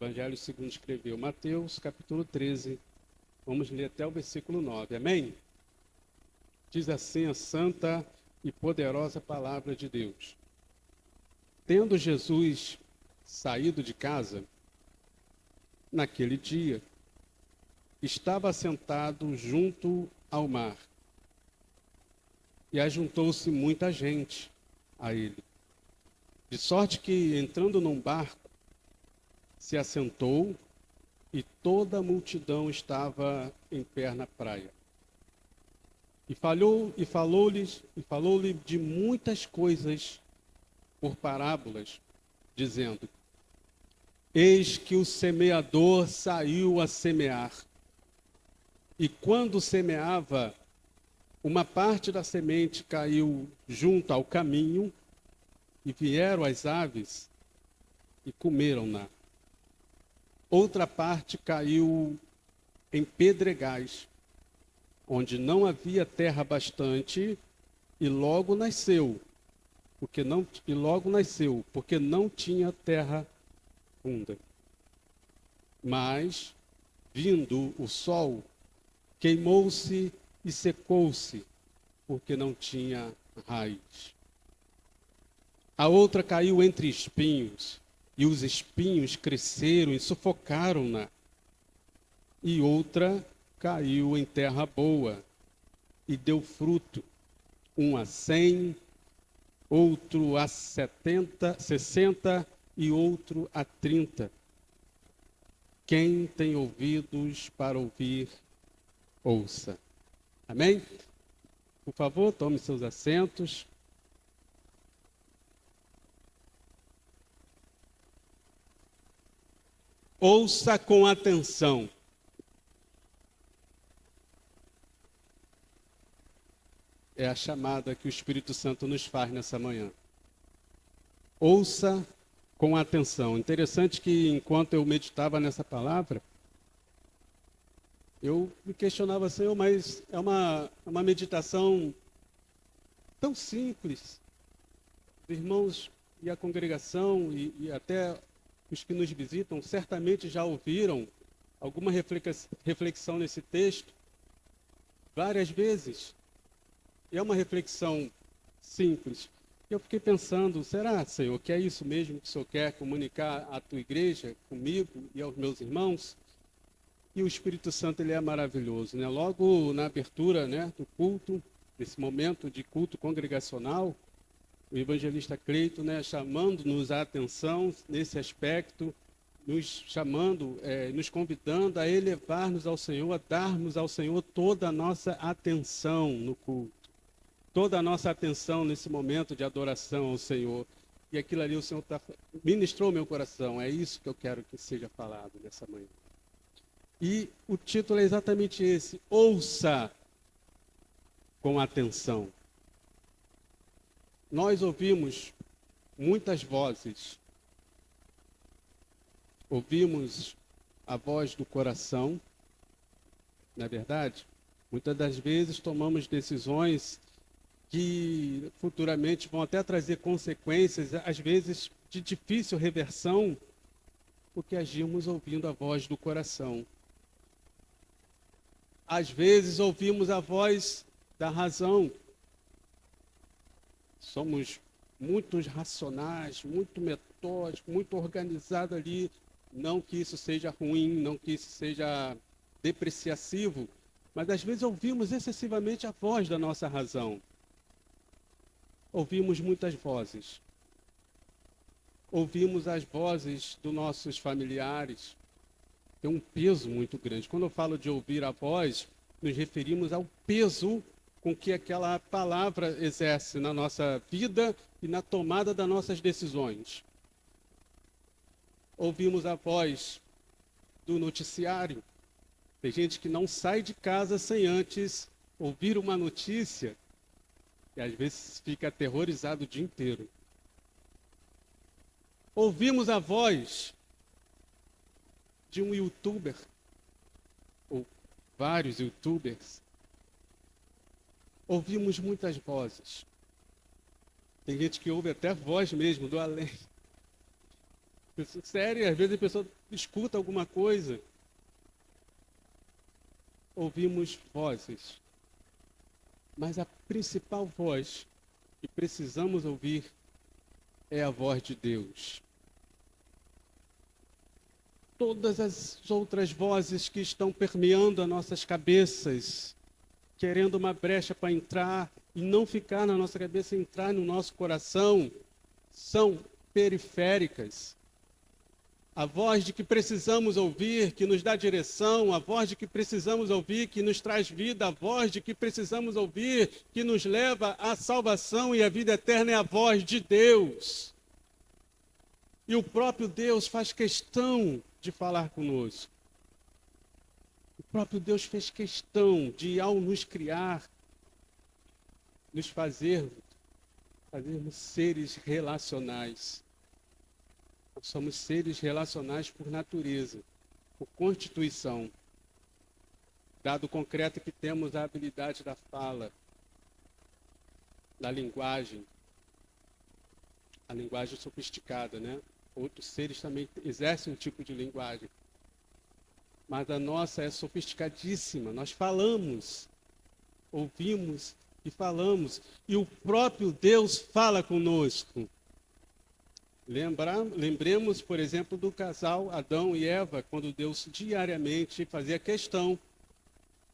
Evangelho segundo escreveu Mateus, capítulo 13. Vamos ler até o versículo 9. Amém? Diz assim a santa e poderosa palavra de Deus. Tendo Jesus saído de casa, naquele dia, estava sentado junto ao mar. E ajuntou-se muita gente a ele. De sorte que, entrando num barco, se assentou e toda a multidão estava em pé na praia. E falou-lhe de muitas coisas por parábolas, dizendo: Eis que o semeador saiu a semear. E quando semeava, uma parte da semente caiu junto ao caminho, e vieram as aves e comeram-na. Outra parte caiu em pedregais, onde não havia terra bastante, e logo nasceu, porque não tinha terra funda. Mas, vindo o sol, queimou-se e secou-se, porque não tinha raiz. A outra caiu entre espinhos, e os espinhos cresceram e sufocaram-na. E outra caiu em terra boa, e deu fruto, um a 100, outro a 70, 60 e outro a 30. Quem tem ouvidos para ouvir, ouça. Amém? Por favor, tome seus assentos. Ouça com atenção. É a chamada que o Espírito Santo nos faz nessa manhã. Ouça com atenção. Interessante que, enquanto eu meditava nessa palavra, eu me questionava, Senhor, mas é uma meditação tão simples. Os irmãos e a congregação e até os que nos visitam certamente já ouviram alguma reflexão nesse texto várias vezes. E é uma reflexão simples. Eu fiquei pensando, será, Senhor, que é isso mesmo que o Senhor quer comunicar à tua igreja, comigo e aos meus irmãos? E o Espírito Santo, ele é maravilhoso, né? Logo na abertura, né, do culto, nesse momento de culto congregacional, o evangelista Cleito, né, chamando-nos a atenção nesse aspecto, nos chamando, nos convidando a elevar-nos ao Senhor, a darmos ao Senhor toda a nossa atenção no culto, toda a nossa atenção nesse momento de adoração ao Senhor. E aquilo ali o Senhor ministrou meu coração, é isso que eu quero que seja falado nessa manhã. E o título é exatamente esse: ouça com atenção. Nós ouvimos muitas vozes. Ouvimos a voz do coração, não é verdade? Muitas das vezes tomamos decisões que futuramente vão até trazer consequências, às vezes de difícil reversão, porque agimos ouvindo a voz do coração. Às vezes ouvimos a voz da razão. Somos muito racionais, muito metódicos, muito organizados ali. Não que isso seja ruim, não que isso seja depreciativo, mas às vezes ouvimos excessivamente a voz da nossa razão. Ouvimos muitas vozes. Ouvimos as vozes dos nossos familiares. Tem um peso muito grande. Quando eu falo de ouvir a voz, nos referimos ao peso com que aquela palavra exerce na nossa vida e na tomada das nossas decisões. Ouvimos a voz do noticiário. Tem gente que não sai de casa sem antes ouvir uma notícia e às vezes fica aterrorizado o dia inteiro. Ouvimos a voz de um youtuber, ou vários youtubers. Ouvimos muitas vozes. Tem gente que ouve até voz mesmo do além. Sério, às vezes a pessoa escuta alguma coisa. Ouvimos vozes, mas a principal voz que precisamos ouvir é a voz de Deus. Todas as outras vozes que estão permeando as nossas cabeças, querendo uma brecha para entrar e não ficar na nossa cabeça, entrar no nosso coração, são periféricas. A voz de que precisamos ouvir, que nos dá direção, a voz de que precisamos ouvir, que nos traz vida, a voz de que precisamos ouvir, que nos leva à salvação e à vida eterna é a voz de Deus. E o próprio Deus faz questão de falar conosco. O próprio Deus fez questão de, ao nos criar, nos fazermos seres relacionais. Nós somos seres relacionais por natureza, por constituição. Dado concreto que temos a habilidade da fala, da linguagem, a linguagem sofisticada, né? Outros seres também exercem um tipo de linguagem. Mas a nossa é sofisticadíssima. Nós falamos, ouvimos e falamos. E o próprio Deus fala conosco. Lembremos, por exemplo, do casal Adão e Eva, quando Deus diariamente fazia questão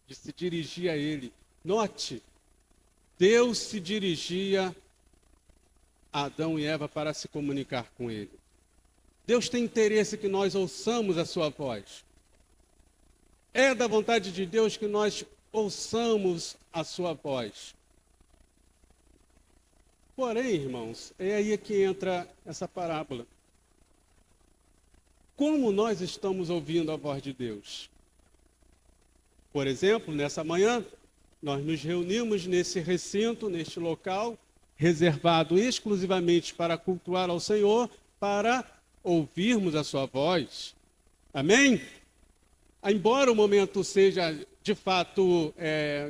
de se dirigir a ele. Note, Deus se dirigia a Adão e Eva para se comunicar com ele. Deus tem interesse que nós ouçamos a sua voz. É da vontade de Deus que nós ouçamos a sua voz. Porém, irmãos, é aí que entra essa parábola. Como nós estamos ouvindo a voz de Deus? Por exemplo, nessa manhã, nós nos reunimos nesse recinto, neste local, reservado exclusivamente para cultuar ao Senhor, para ouvirmos a sua voz. Amém? Embora o momento seja, de fato,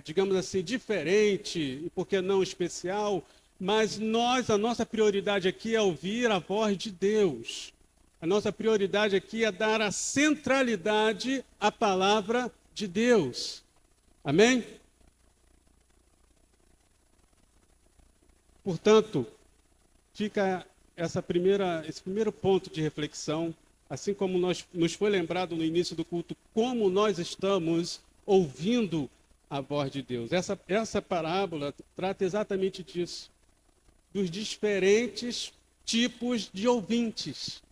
digamos assim, diferente, e por que não especial, mas a nossa prioridade aqui é ouvir a voz de Deus. A nossa prioridade aqui é dar a centralidade à palavra de Deus. Amém? Portanto, fica esse primeiro ponto de reflexão, assim como nos foi lembrado no início do culto, como nós estamos ouvindo a voz de Deus. Essa parábola trata exatamente disso, dos diferentes tipos de ouvintes,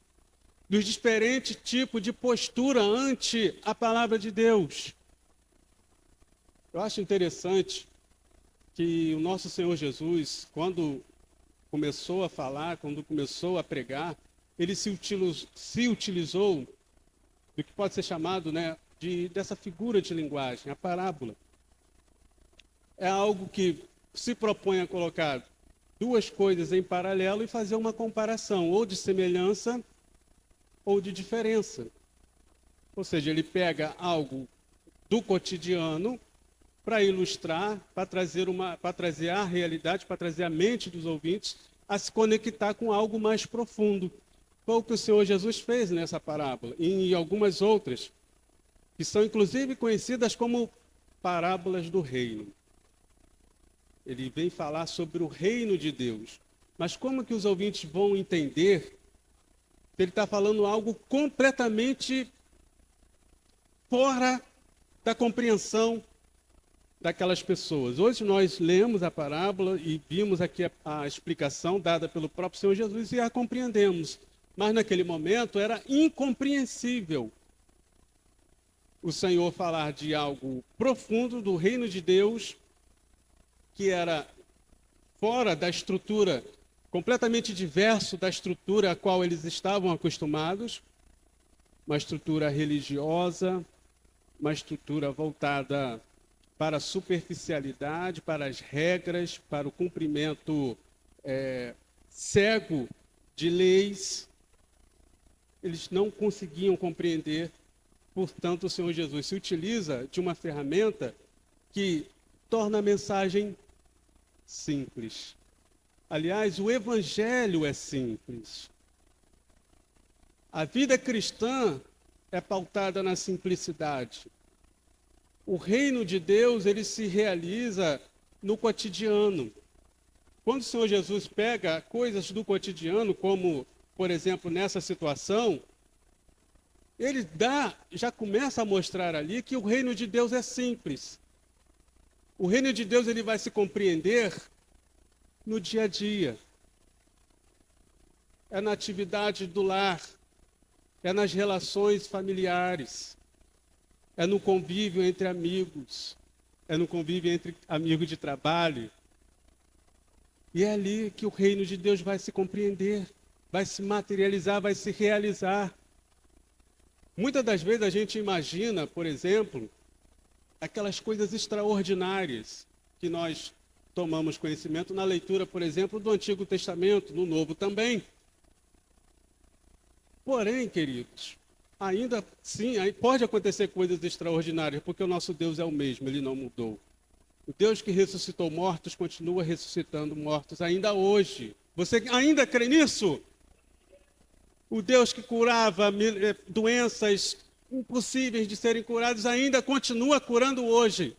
dos diferentes tipos de postura ante a palavra de Deus. Eu acho interessante que o nosso Senhor Jesus, quando começou a falar, quando começou a pregar, ele se utilizou do que pode ser chamado, né, dessa figura de linguagem, a parábola. É algo que se propõe a colocar duas coisas em paralelo e fazer uma comparação, ou de semelhança ou de diferença. Ou seja, ele pega algo do cotidiano para ilustrar, para trazer a realidade, para trazer a mente dos ouvintes a se conectar com algo mais profundo. Foi o que o Senhor Jesus fez nessa parábola e em algumas outras, que são inclusive conhecidas como parábolas do reino. Ele vem falar sobre o reino de Deus. Mas como que os ouvintes vão entender que ele está falando algo completamente fora da compreensão daquelas pessoas? Hoje nós lemos a parábola e vimos aqui a explicação dada pelo próprio Senhor Jesus e a compreendemos. Mas naquele momento era incompreensível o Senhor falar de algo profundo do reino de Deus, que era fora da estrutura, completamente diverso da estrutura a qual eles estavam acostumados, uma estrutura religiosa, uma estrutura voltada para a superficialidade, para as regras, para o cumprimento cego de leis. Eles não conseguiam compreender, portanto, o Senhor Jesus se utiliza de uma ferramenta que torna a mensagem simples. Aliás, o Evangelho é simples. A vida cristã é pautada na simplicidade. O reino de Deus, ele se realiza no cotidiano. Quando o Senhor Jesus pega coisas do cotidiano, como, por exemplo, nessa situação, ele já começa a mostrar ali que o reino de Deus é simples. O reino de Deus ele vai se compreender no dia a dia. É na atividade do lar, é nas relações familiares, é no convívio entre amigos, é no convívio entre amigos de trabalho. E é ali que o reino de Deus vai se compreender, vai se materializar, vai se realizar. Muitas das vezes a gente imagina, por exemplo, aquelas coisas extraordinárias que nós tomamos conhecimento na leitura, por exemplo, do Antigo Testamento, no Novo também. Porém, queridos, ainda sim, pode acontecer coisas extraordinárias, porque o nosso Deus é o mesmo, ele não mudou. O Deus que ressuscitou mortos continua ressuscitando mortos ainda hoje. Você ainda crê nisso? O Deus que curava doenças impossíveis de serem curadas ainda continua curando hoje.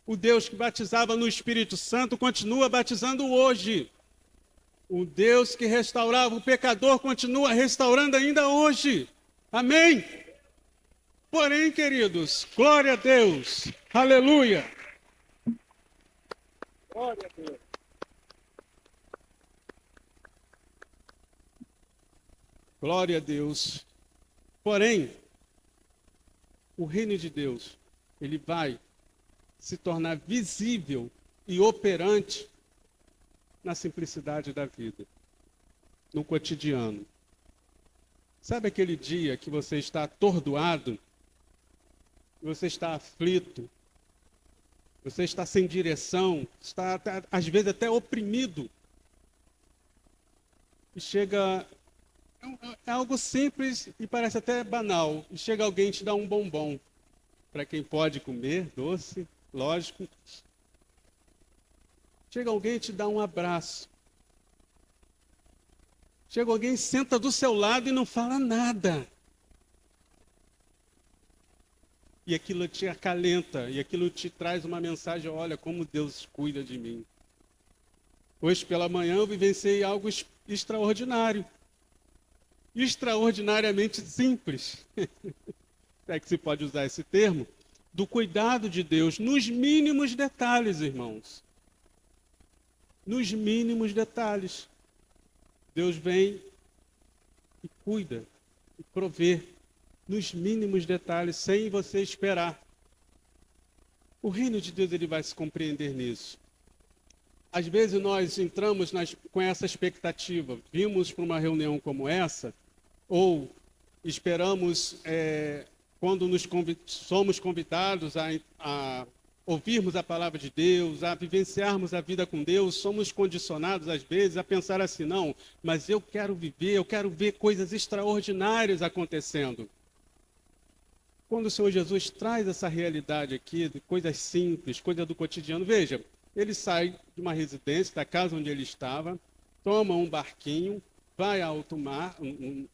O Deus que batizava no Espírito Santo continua batizando hoje. O Deus que restaurava o pecador continua restaurando ainda hoje. Amém? Porém, queridos, glória a Deus. Aleluia. Glória a Deus. Glória a Deus. Porém, o reino de Deus, ele vai se tornar visível e operante na simplicidade da vida, no cotidiano. Sabe aquele dia que você está atordoado, você está aflito, você está sem direção, está às vezes até oprimido, e chega, é algo simples e parece até banal, e chega alguém e te dá um bombom, para quem pode comer, doce, lógico. Chega alguém e te dá um abraço. Chega alguém, senta do seu lado e não fala nada. E aquilo te acalenta, e aquilo te traz uma mensagem, olha como Deus cuida de mim. Hoje pela manhã eu vivenciei algo extraordinário. Extraordinariamente simples. É que se pode usar esse termo. Do cuidado de Deus nos mínimos detalhes, irmãos. Nos mínimos detalhes. Deus vem e cuida, e provê, nos mínimos detalhes, sem você esperar. O reino de Deus ele vai se compreender nisso. Às vezes nós entramos com essa expectativa, vimos para uma reunião como essa, ou esperamos, quando somos convidados a ouvirmos a palavra de Deus, a vivenciarmos a vida com Deus, somos condicionados às vezes a pensar assim, não, mas eu quero ver coisas extraordinárias acontecendo. Quando o Senhor Jesus traz essa realidade aqui, de coisas simples, coisas do cotidiano, veja, ele sai de uma residência, da casa onde ele estava, toma um barquinho, vai a alto mar,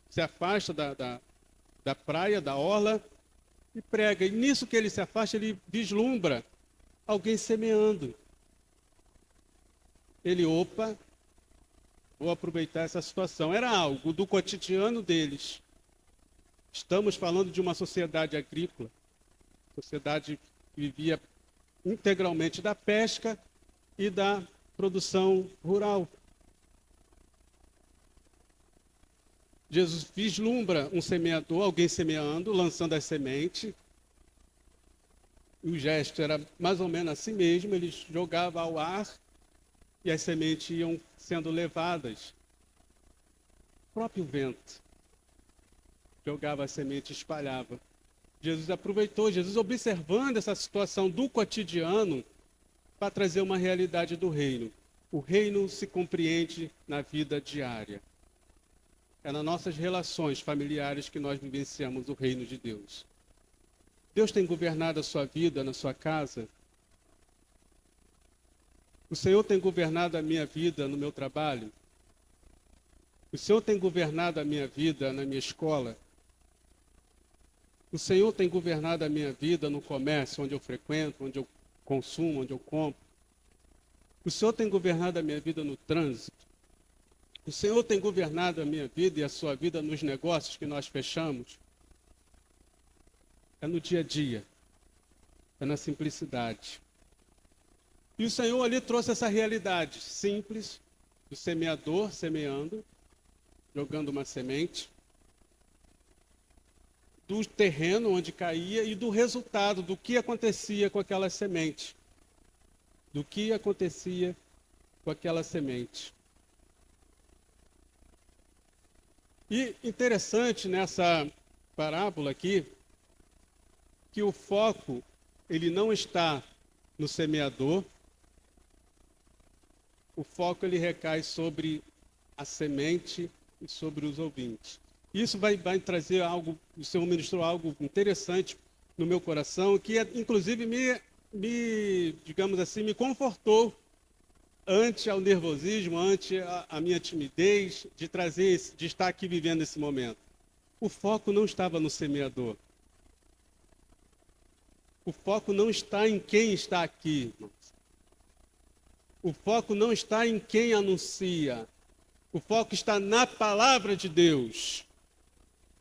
se afasta da praia, da orla, e prega. E nisso que ele se afasta, ele vislumbra alguém semeando. Ele, vou aproveitar essa situação. Era algo do cotidiano deles. Estamos falando de uma sociedade agrícola, sociedade que vivia integralmente da pesca e da produção rural. Jesus vislumbra um semeador, alguém semeando, lançando as sementes. E o gesto era mais ou menos assim mesmo, ele jogava ao ar e as sementes iam sendo levadas. O próprio vento jogava a semente e espalhava. Jesus aproveitou, Jesus observando essa situação do cotidiano para trazer uma realidade do reino. O reino se compreende na vida diária. É nas nossas relações familiares que nós vivenciamos o reino de Deus. Deus tem governado a sua vida na sua casa? O Senhor tem governado a minha vida no meu trabalho? O Senhor tem governado a minha vida na minha escola. O Senhor tem governado a minha vida no comércio, onde eu frequento, onde eu consumo, onde eu compro. O Senhor tem governado a minha vida no trânsito. O Senhor tem governado a minha vida e a sua vida nos negócios que nós fechamos. É no dia a dia. É na simplicidade. E o Senhor ali trouxe essa realidade simples do semeador semeando, jogando uma semente, do terreno onde caía e do resultado, do que acontecia com aquela semente. Do que acontecia com aquela semente. E interessante nessa parábola aqui, que o foco, ele não está no semeador, o foco ele recai sobre a semente e sobre os ouvintes. Isso vai trazer algo, o Senhor ministrou algo interessante no meu coração, que inclusive digamos assim, me confortou ante ao nervosismo, ante a minha timidez de estar aqui vivendo esse momento. O foco não estava no semeador. O foco não está em quem está aqui, irmãos. O foco não está em quem anuncia. O foco está na palavra de Deus.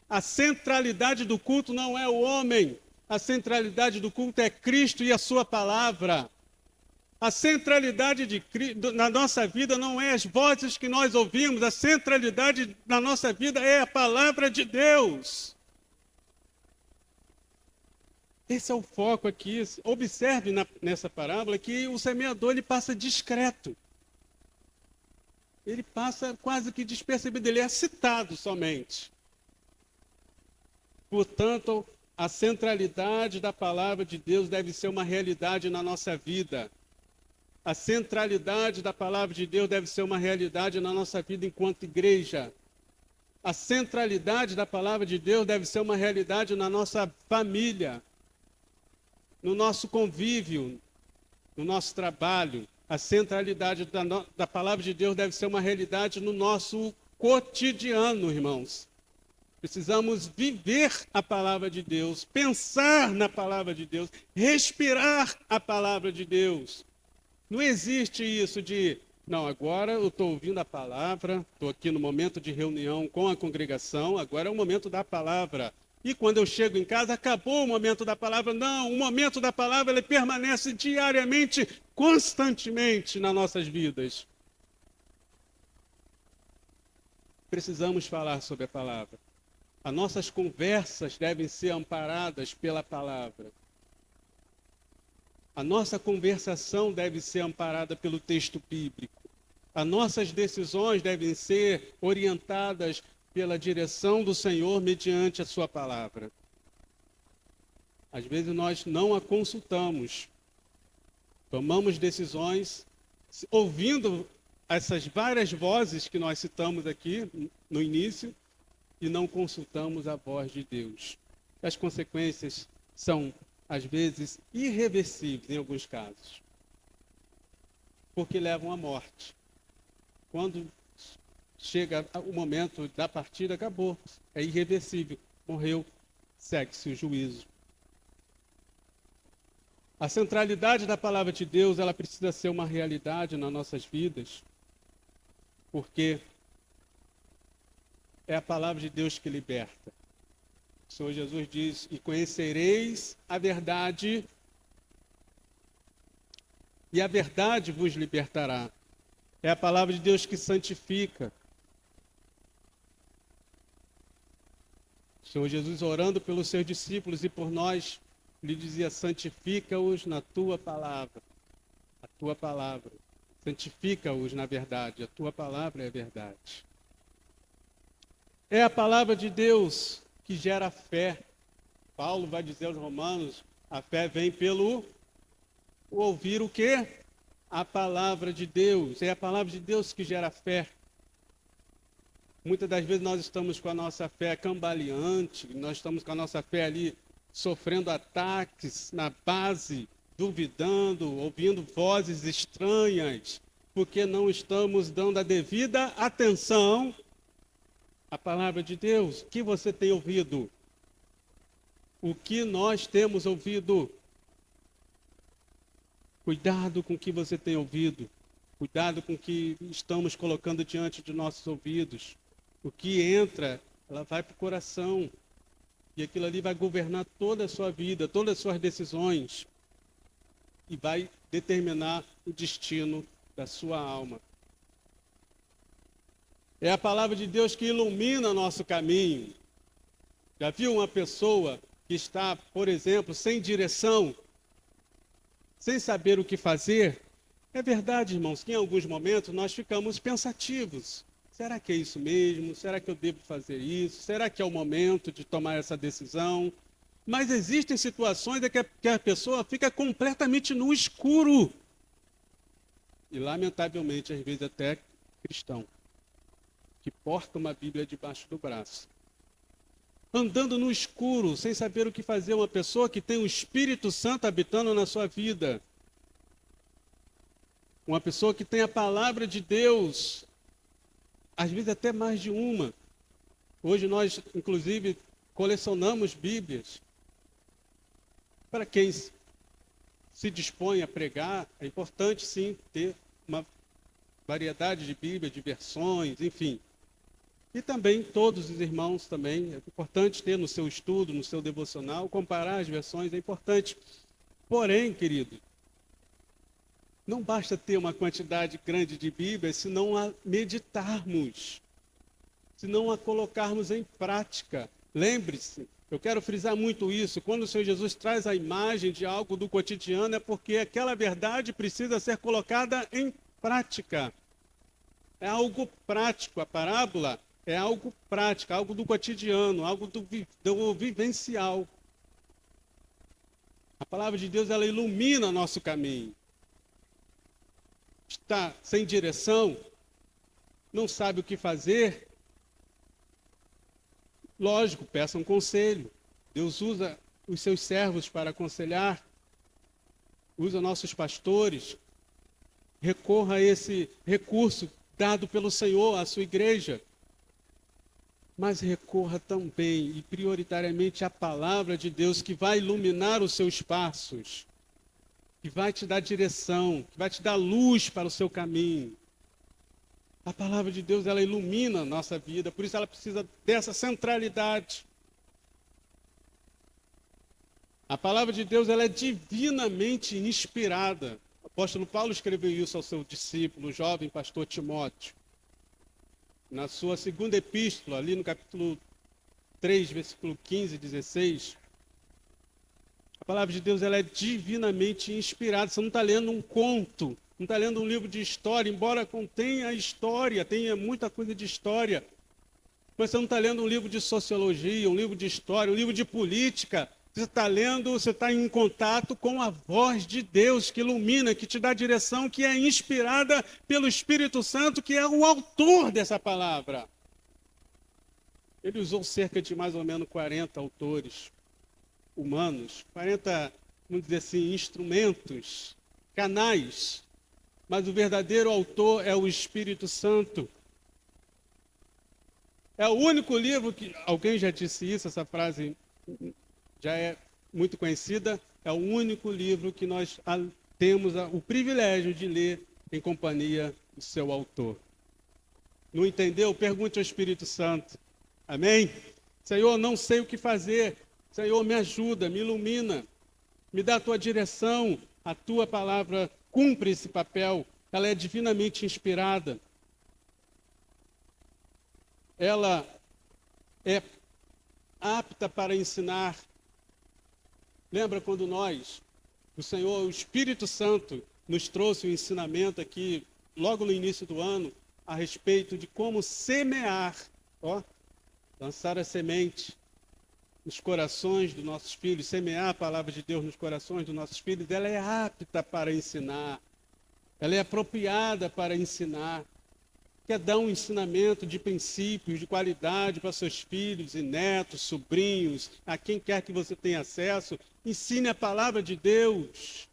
A centralidade do culto não é o homem. A centralidade do culto é Cristo e a sua palavra. A centralidade na nossa vida não é as vozes que nós ouvimos. A centralidade na nossa vida é a palavra de Deus. Esse é o foco aqui. Observe nessa parábola que o semeador ele passa discreto. Ele passa quase que despercebido. Ele é citado somente. Portanto, a centralidade da palavra de Deus deve ser uma realidade na nossa vida. A centralidade da palavra de Deus deve ser uma realidade na nossa vida enquanto igreja. A centralidade da palavra de Deus deve ser uma realidade na nossa família, no nosso convívio, no nosso trabalho. A centralidade da palavra de Deus deve ser uma realidade no nosso cotidiano, irmãos. Precisamos viver a palavra de Deus, pensar na palavra de Deus, respirar a palavra de Deus. Não existe isso de, não, agora eu estou ouvindo a palavra, estou aqui no momento de reunião com a congregação, agora é o momento da palavra. E quando eu chego em casa, acabou o momento da palavra. Não, o momento da palavra ele permanece diariamente, constantemente nas nossas vidas. Precisamos falar sobre a palavra. As nossas conversas devem ser amparadas pela palavra. A nossa conversação deve ser amparada pelo texto bíblico. As nossas decisões devem ser orientadas pela direção do Senhor mediante a sua palavra. Às vezes nós não a consultamos. Tomamos decisões ouvindo essas várias vozes que nós citamos aqui no início e não consultamos a voz de Deus. As consequências são, às vezes, irreversíveis em alguns casos, porque levam à morte. Quando chega o momento da partida, acabou, é irreversível, morreu, segue-se o juízo. A centralidade da palavra de Deus, ela precisa ser uma realidade nas nossas vidas, porque é a palavra de Deus que liberta. O Senhor Jesus diz, e conhecereis a verdade, e a verdade vos libertará. É a palavra de Deus que santifica. O Senhor Jesus, orando pelos seus discípulos e por nós, lhe dizia, santifica-os na tua palavra. A tua palavra. Santifica-os na verdade. A tua palavra é a verdade. É a palavra de Deus que gera fé. Paulo vai dizer aos Romanos, a fé vem pelo ouvir o quê? A palavra de Deus. É a palavra de Deus que gera fé. Muitas das vezes nós estamos com a nossa fé cambaleante, nós estamos com a nossa fé ali sofrendo ataques na base, duvidando, ouvindo vozes estranhas, porque não estamos dando a devida atenção a palavra de Deus. O que você tem ouvido? O que nós temos ouvido? Cuidado com o que você tem ouvido. Cuidado com o que estamos colocando diante de nossos ouvidos. O que entra, ela vai para o coração. E aquilo ali vai governar toda a sua vida, todas as suas decisões. E vai determinar o destino da sua alma. É a palavra de Deus que ilumina nosso caminho. Já viu uma pessoa que está, por exemplo, sem direção, sem saber o que fazer? É verdade, irmãos, que em alguns momentos nós ficamos pensativos. Será que é isso mesmo? Será que eu devo fazer isso? Será que é o momento de tomar essa decisão? Mas existem situações em que a pessoa fica completamente no escuro. E, lamentavelmente, às vezes até cristão, que porta uma Bíblia debaixo do braço. Andando no escuro, sem saber o que fazer, uma pessoa que tem o Espírito Santo habitando na sua vida. Uma pessoa que tem a palavra de Deus, às vezes até mais de uma. Hoje nós, inclusive, colecionamos Bíblias. Para quem se dispõe a pregar, é importante sim ter uma variedade de Bíblia, de versões, enfim. E também todos os irmãos também, é importante ter no seu estudo, no seu devocional, comparar as versões, é importante. Porém, querido, não basta ter uma quantidade grande de Bíblias se não a meditarmos, se não a colocarmos em prática. Lembre-se, eu quero frisar muito isso, quando o Senhor Jesus traz a imagem de algo do cotidiano, é porque aquela verdade precisa ser colocada em prática. É algo prático, a parábola é algo prático, algo do cotidiano, algo do vivencial. A palavra de Deus, ela ilumina nosso caminho. Está sem direção, não sabe o que fazer, lógico, peça um conselho. Deus usa os seus servos para aconselhar, usa nossos pastores. Recorra a esse recurso dado pelo Senhor à sua igreja. Mas recorra também e prioritariamente à palavra de Deus que vai iluminar os seus passos, que vai te dar direção, que vai te dar luz para o seu caminho. A palavra de Deus, ela ilumina a nossa vida, por isso ela precisa dessa centralidade. A palavra de Deus, ela é divinamente inspirada. O apóstolo Paulo escreveu isso ao seu discípulo, o jovem pastor Timóteo. Na sua segunda epístola, ali no capítulo 3, versículo 15 e 16, a palavra de Deus, ela é divinamente inspirada. Você não está lendo um conto, não está lendo um livro de história, embora contenha história, tenha muita coisa de história. Mas você não está lendo um livro de sociologia, um livro de história, um livro de política. Você está lendo, você está em contato com a voz de Deus que ilumina, que te dá direção, que é inspirada pelo Espírito Santo, que é o autor dessa palavra. Ele usou cerca de mais ou menos 40 autores humanos, 40, vamos dizer assim, instrumentos, canais, mas o verdadeiro autor é o Espírito Santo. É o único livro que, alguém já disse isso, essa frase já é muito conhecida, é o único livro que nós temos o privilégio de ler em companhia do seu autor. Não entendeu? Pergunte ao Espírito Santo. Amém? Senhor, não sei o que fazer. Senhor, me ajuda, me ilumina, me dá a tua direção. A tua palavra cumpre esse papel. Ela é divinamente inspirada. Ela é apta para ensinar. Lembra quando o Senhor, o Espírito Santo, nos trouxe o ensinamento aqui, logo no início do ano, a respeito de como semear, lançar a semente nos corações dos nossos filhos, semear a palavra de Deus nos corações dos nossos filhos. Ela é apta para ensinar, ela é apropriada para ensinar. Quer dar um ensinamento de princípios, de qualidade para seus filhos e netos, sobrinhos, a quem quer que você tenha acesso, ensine a palavra de Deus.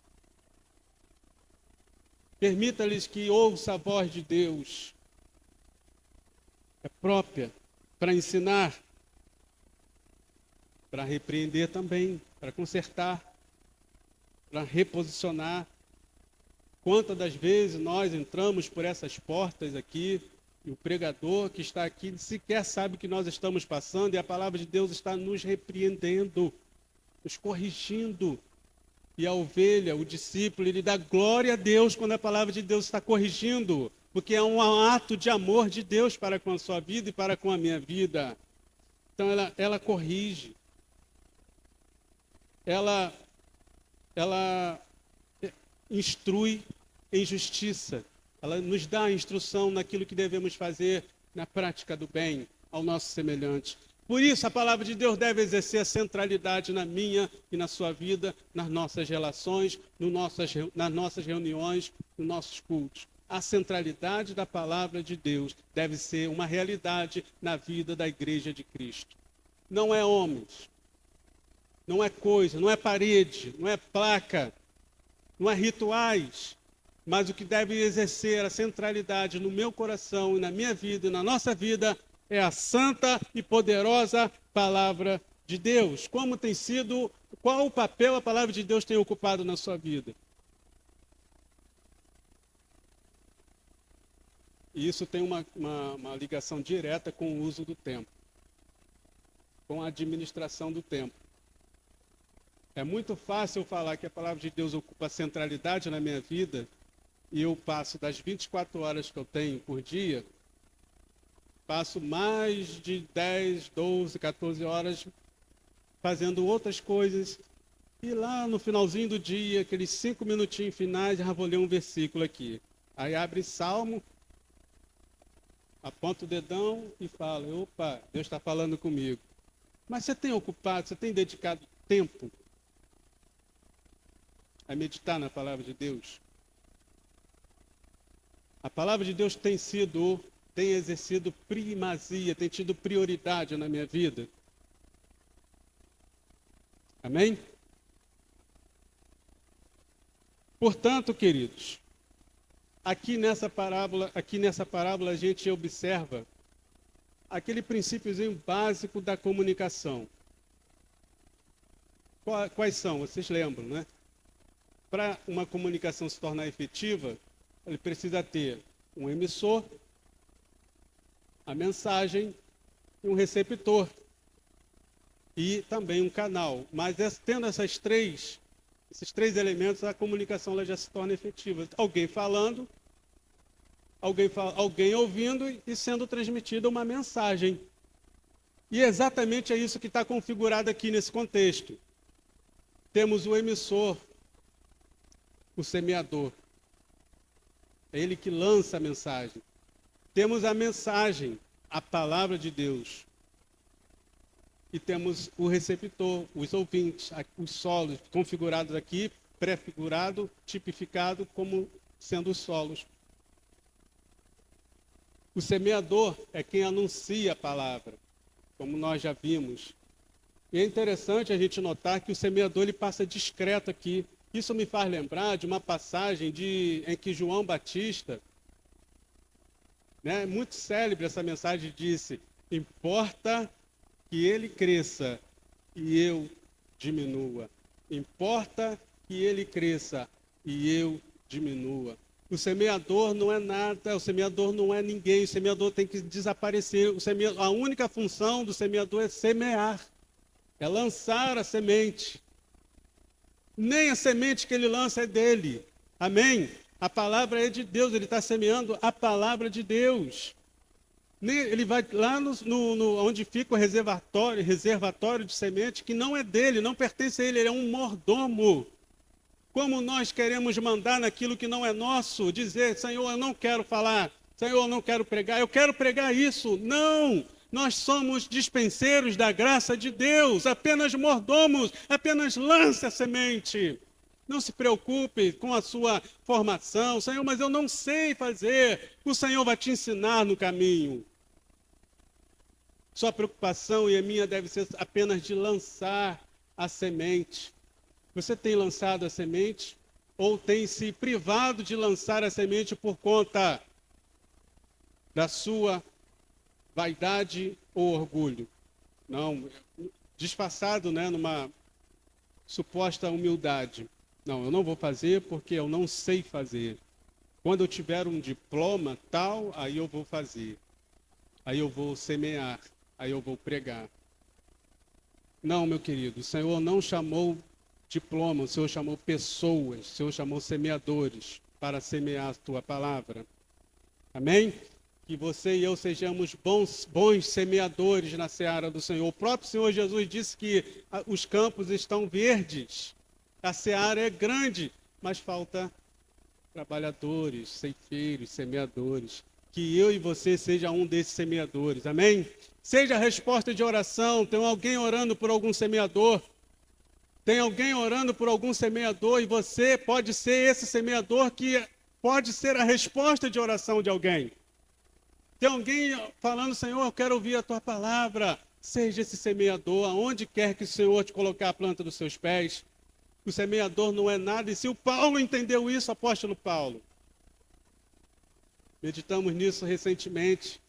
Permita-lhes que ouça a voz de Deus. É própria para ensinar, para repreender também, para consertar, para reposicionar. Quantas das vezes nós entramos por essas portas aqui, e o pregador que está aqui sequer sabe o que nós estamos passando, e a palavra de Deus está nos repreendendo, nos corrigindo. E a ovelha, o discípulo, ele dá glória a Deus quando a palavra de Deus está corrigindo, porque é um ato de amor de Deus para com a sua vida e para com a minha vida. Então ela corrige, ela instrui em justiça, ela nos dá a instrução naquilo que devemos fazer na prática do bem ao nosso semelhante. Por isso, a palavra de Deus deve exercer a centralidade na minha e na sua vida, nas nossas relações, nas nossas reuniões, nos nossos cultos. A centralidade da palavra de Deus deve ser uma realidade na vida da Igreja de Cristo. Não é homens, não é coisa, não é parede, não é placa, não é rituais, mas o que deve exercer a centralidade no meu coração e na minha vida e na nossa vida é a santa e poderosa palavra de Deus. Qual o papel a palavra de Deus tem ocupado na sua vida? E isso tem uma ligação direta com o uso do tempo, com a administração do tempo. É muito fácil falar que a palavra de Deus ocupa centralidade na minha vida e eu passo das 24 horas que eu tenho por dia, passo mais de 10, 12, 14 horas fazendo outras coisas. E lá no finalzinho do dia, aqueles 5 minutinhos finais, já vou ler um versículo aqui. Aí abre Salmo, aponta o dedão e fala, opa, Deus está falando comigo. Mas você tem dedicado tempo a meditar na palavra de Deus? A palavra de Deus tem exercido primazia, tem tido prioridade na minha vida. Amém? Portanto, queridos, aqui nessa parábola a gente observa aquele princípiozinho básico da comunicação. Quais são? Vocês lembram, né? Para uma comunicação se tornar efetiva, ele precisa ter um emissor, a mensagem e um receptor. E também um canal. Mas tendo esses três elementos, a comunicação ela já se torna efetiva. Alguém falando, alguém ouvindo e sendo transmitida uma mensagem. E exatamente é isso que está configurado aqui nesse contexto. Temos o emissor, o semeador. É ele que lança a mensagem. Temos a mensagem, a palavra de Deus. E temos o receptor, os ouvintes, os solos, configurados aqui, prefigurado, tipificado como sendo os solos. O semeador é quem anuncia a palavra, como nós já vimos. E é interessante a gente notar que o semeador ele passa discreto aqui. Isso me faz lembrar de uma passagem em que João Batista, né, muito célebre essa mensagem, disse: importa que ele cresça e eu diminua. Importa que ele cresça e eu diminua. O semeador não é nada, o semeador não é ninguém, o semeador tem que desaparecer. A única função do semeador é semear, é lançar a semente. Nem a semente que ele lança é dele. Amém? A palavra é de Deus, ele está semeando a palavra de Deus. Ele vai lá onde fica o reservatório de semente, que não é dele, não pertence a ele, ele é um mordomo. Como nós queremos mandar naquilo que não é nosso, dizer, Senhor, eu não quero falar, Senhor, eu não quero pregar, eu quero pregar isso. Não! Nós somos dispenseiros da graça de Deus, apenas mordomos, apenas lance a semente. Não se preocupe com a sua formação. Senhor, mas eu não sei fazer. O Senhor vai te ensinar no caminho. Sua preocupação e a minha deve ser apenas de lançar a semente. Você tem lançado a semente? Ou tem se privado de lançar a semente por conta da sua vaidade ou orgulho. Não, disfarçado, né, numa suposta humildade. Não, eu não vou fazer porque eu não sei fazer. Quando eu tiver um diploma tal, aí eu vou fazer. Aí eu vou semear, aí eu vou pregar. Não, meu querido, o Senhor não chamou diploma, o Senhor chamou pessoas, o Senhor chamou semeadores para semear a tua palavra. Amém? Que você e eu sejamos bons semeadores na seara do Senhor. O próprio Senhor Jesus disse que os campos estão verdes, a seara é grande, mas falta trabalhadores, ceifeiros, semeadores. Que eu e você seja um desses semeadores, amém? Seja a resposta de oração, tem alguém orando por algum semeador, tem alguém orando por algum semeador e você pode ser esse semeador que pode ser a resposta de oração de alguém. Tem alguém falando, Senhor, eu quero ouvir a tua palavra. Seja esse semeador, aonde quer que o Senhor te colocar a planta dos seus pés. O semeador não é nada, e se o Paulo entendeu isso, apóstolo Paulo. Meditamos nisso recentemente,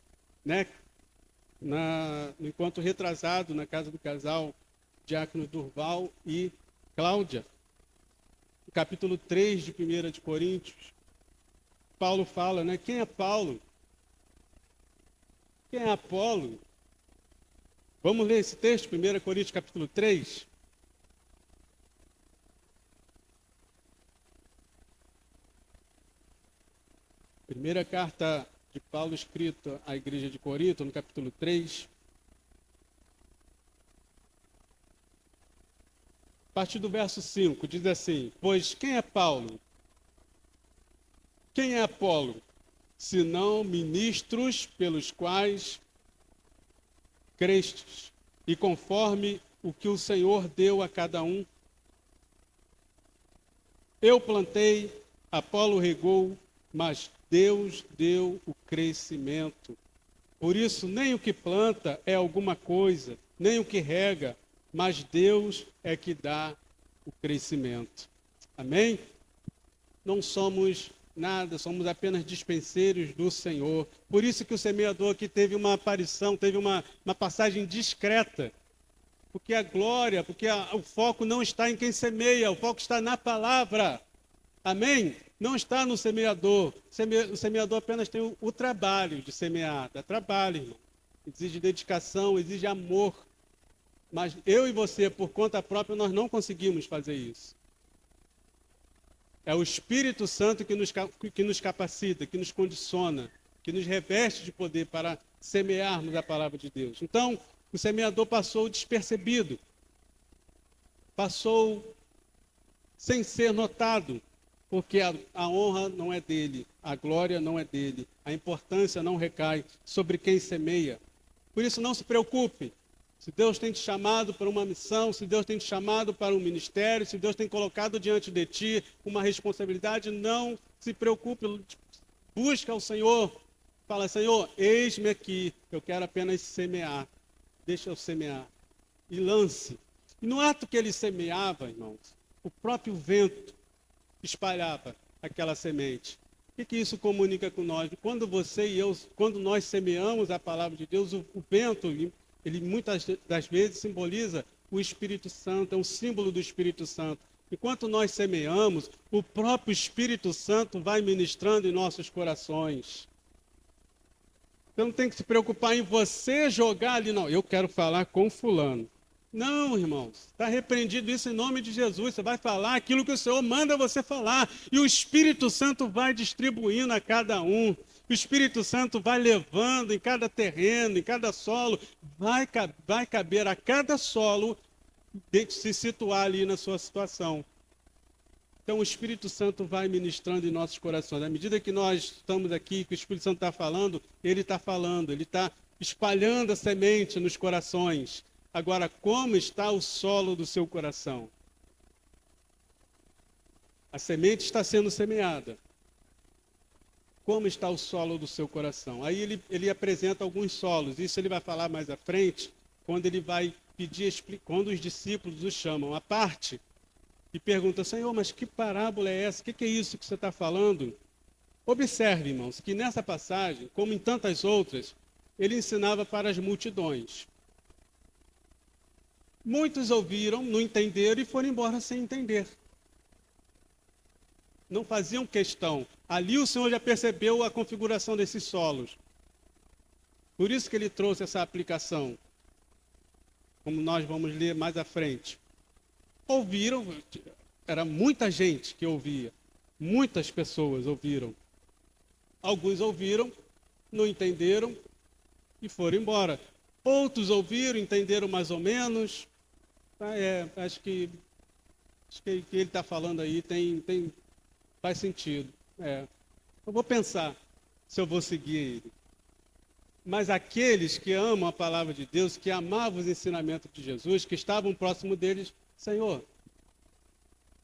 né? No encontro retrasado na casa do casal Diácono Durval e Cláudia. No capítulo 3 de 1 de Coríntios, Paulo fala, né? Quem é Paulo? Quem é Apolo? Vamos ler esse texto, 1 Coríntios capítulo 3. Primeira carta de Paulo escrita à igreja de Corinto, no capítulo 3. A partir do verso 5, diz assim: Pois quem é Paulo? Quem é Apolo? Senão ministros pelos quais crestes, e conforme o que o Senhor deu a cada um. Eu plantei, Apolo regou, mas Deus deu o crescimento. Por isso, nem o que planta é alguma coisa, nem o que rega, mas Deus é que dá o crescimento. Amém? Não somos nada, somos apenas dispenseiros do Senhor. Por isso que o semeador aqui teve uma aparição, teve uma passagem discreta. Porque a glória, porque o foco não está em quem semeia, o foco está na palavra. Amém? Não está no semeador. O semeador apenas tem o trabalho de semear. Dá trabalho, irmão. Exige dedicação, exige amor. Mas eu e você, por conta própria, nós não conseguimos fazer isso. É o Espírito Santo que nos capacita, que nos condiciona, que nos reveste de poder para semearmos a palavra de Deus. Então, o semeador passou despercebido. Passou sem ser notado. Porque a honra não é dele, a glória não é dele, a importância não recai sobre quem semeia. Por isso, não se preocupe. Se Deus tem te chamado para uma missão, se Deus tem te chamado para um ministério, se Deus tem colocado diante de ti uma responsabilidade, não se preocupe. Busca ao Senhor. Fala, Senhor, eis-me aqui, eu quero apenas semear. Deixa eu semear. E lance. E no ato que ele semeava, irmãos, o próprio vento espalhava aquela semente. O que isso comunica com nós? Quando você e eu, quando nós semeamos a palavra de Deus, o vento, ele muitas das vezes simboliza o Espírito Santo, é um símbolo do Espírito Santo. Enquanto nós semeamos, o próprio Espírito Santo vai ministrando em nossos corações. Então não tem que se preocupar em você jogar ali, não, eu quero falar com fulano. Não, irmãos, está repreendido isso em nome de Jesus. Você vai falar aquilo que o Senhor manda você falar. E o Espírito Santo vai distribuindo a cada um. O Espírito Santo vai levando em cada terreno, em cada solo. Vai caber a cada solo de se situar ali na sua situação. Então o Espírito Santo vai ministrando em nossos corações. À medida que nós estamos aqui, que o Espírito Santo está falando, ele está espalhando a semente nos corações. Agora, como está o solo do seu coração? A semente está sendo semeada. Como está o solo do seu coração? Aí ele apresenta alguns solos. Isso ele vai falar mais à frente, quando ele vai pedir, quando os discípulos o chamam à parte e perguntam, Senhor, mas que parábola é essa? O que é isso que você está falando? Observe, irmãos, que nessa passagem, como em tantas outras, ele ensinava para as multidões. Muitos ouviram, não entenderam e foram embora sem entender. Não faziam questão. Ali o Senhor já percebeu a configuração desses solos. Por isso que ele trouxe essa aplicação, como nós vamos ler mais à frente. Ouviram, era muita gente que ouvia, muitas pessoas ouviram. Alguns ouviram, não entenderam e foram embora. Outros ouviram, entenderam mais ou menos. Acho que o que ele está falando aí faz sentido. Eu vou pensar se eu vou seguir ele. Mas aqueles que amam a palavra de Deus, que amavam os ensinamentos de Jesus, que estavam próximo deles, Senhor,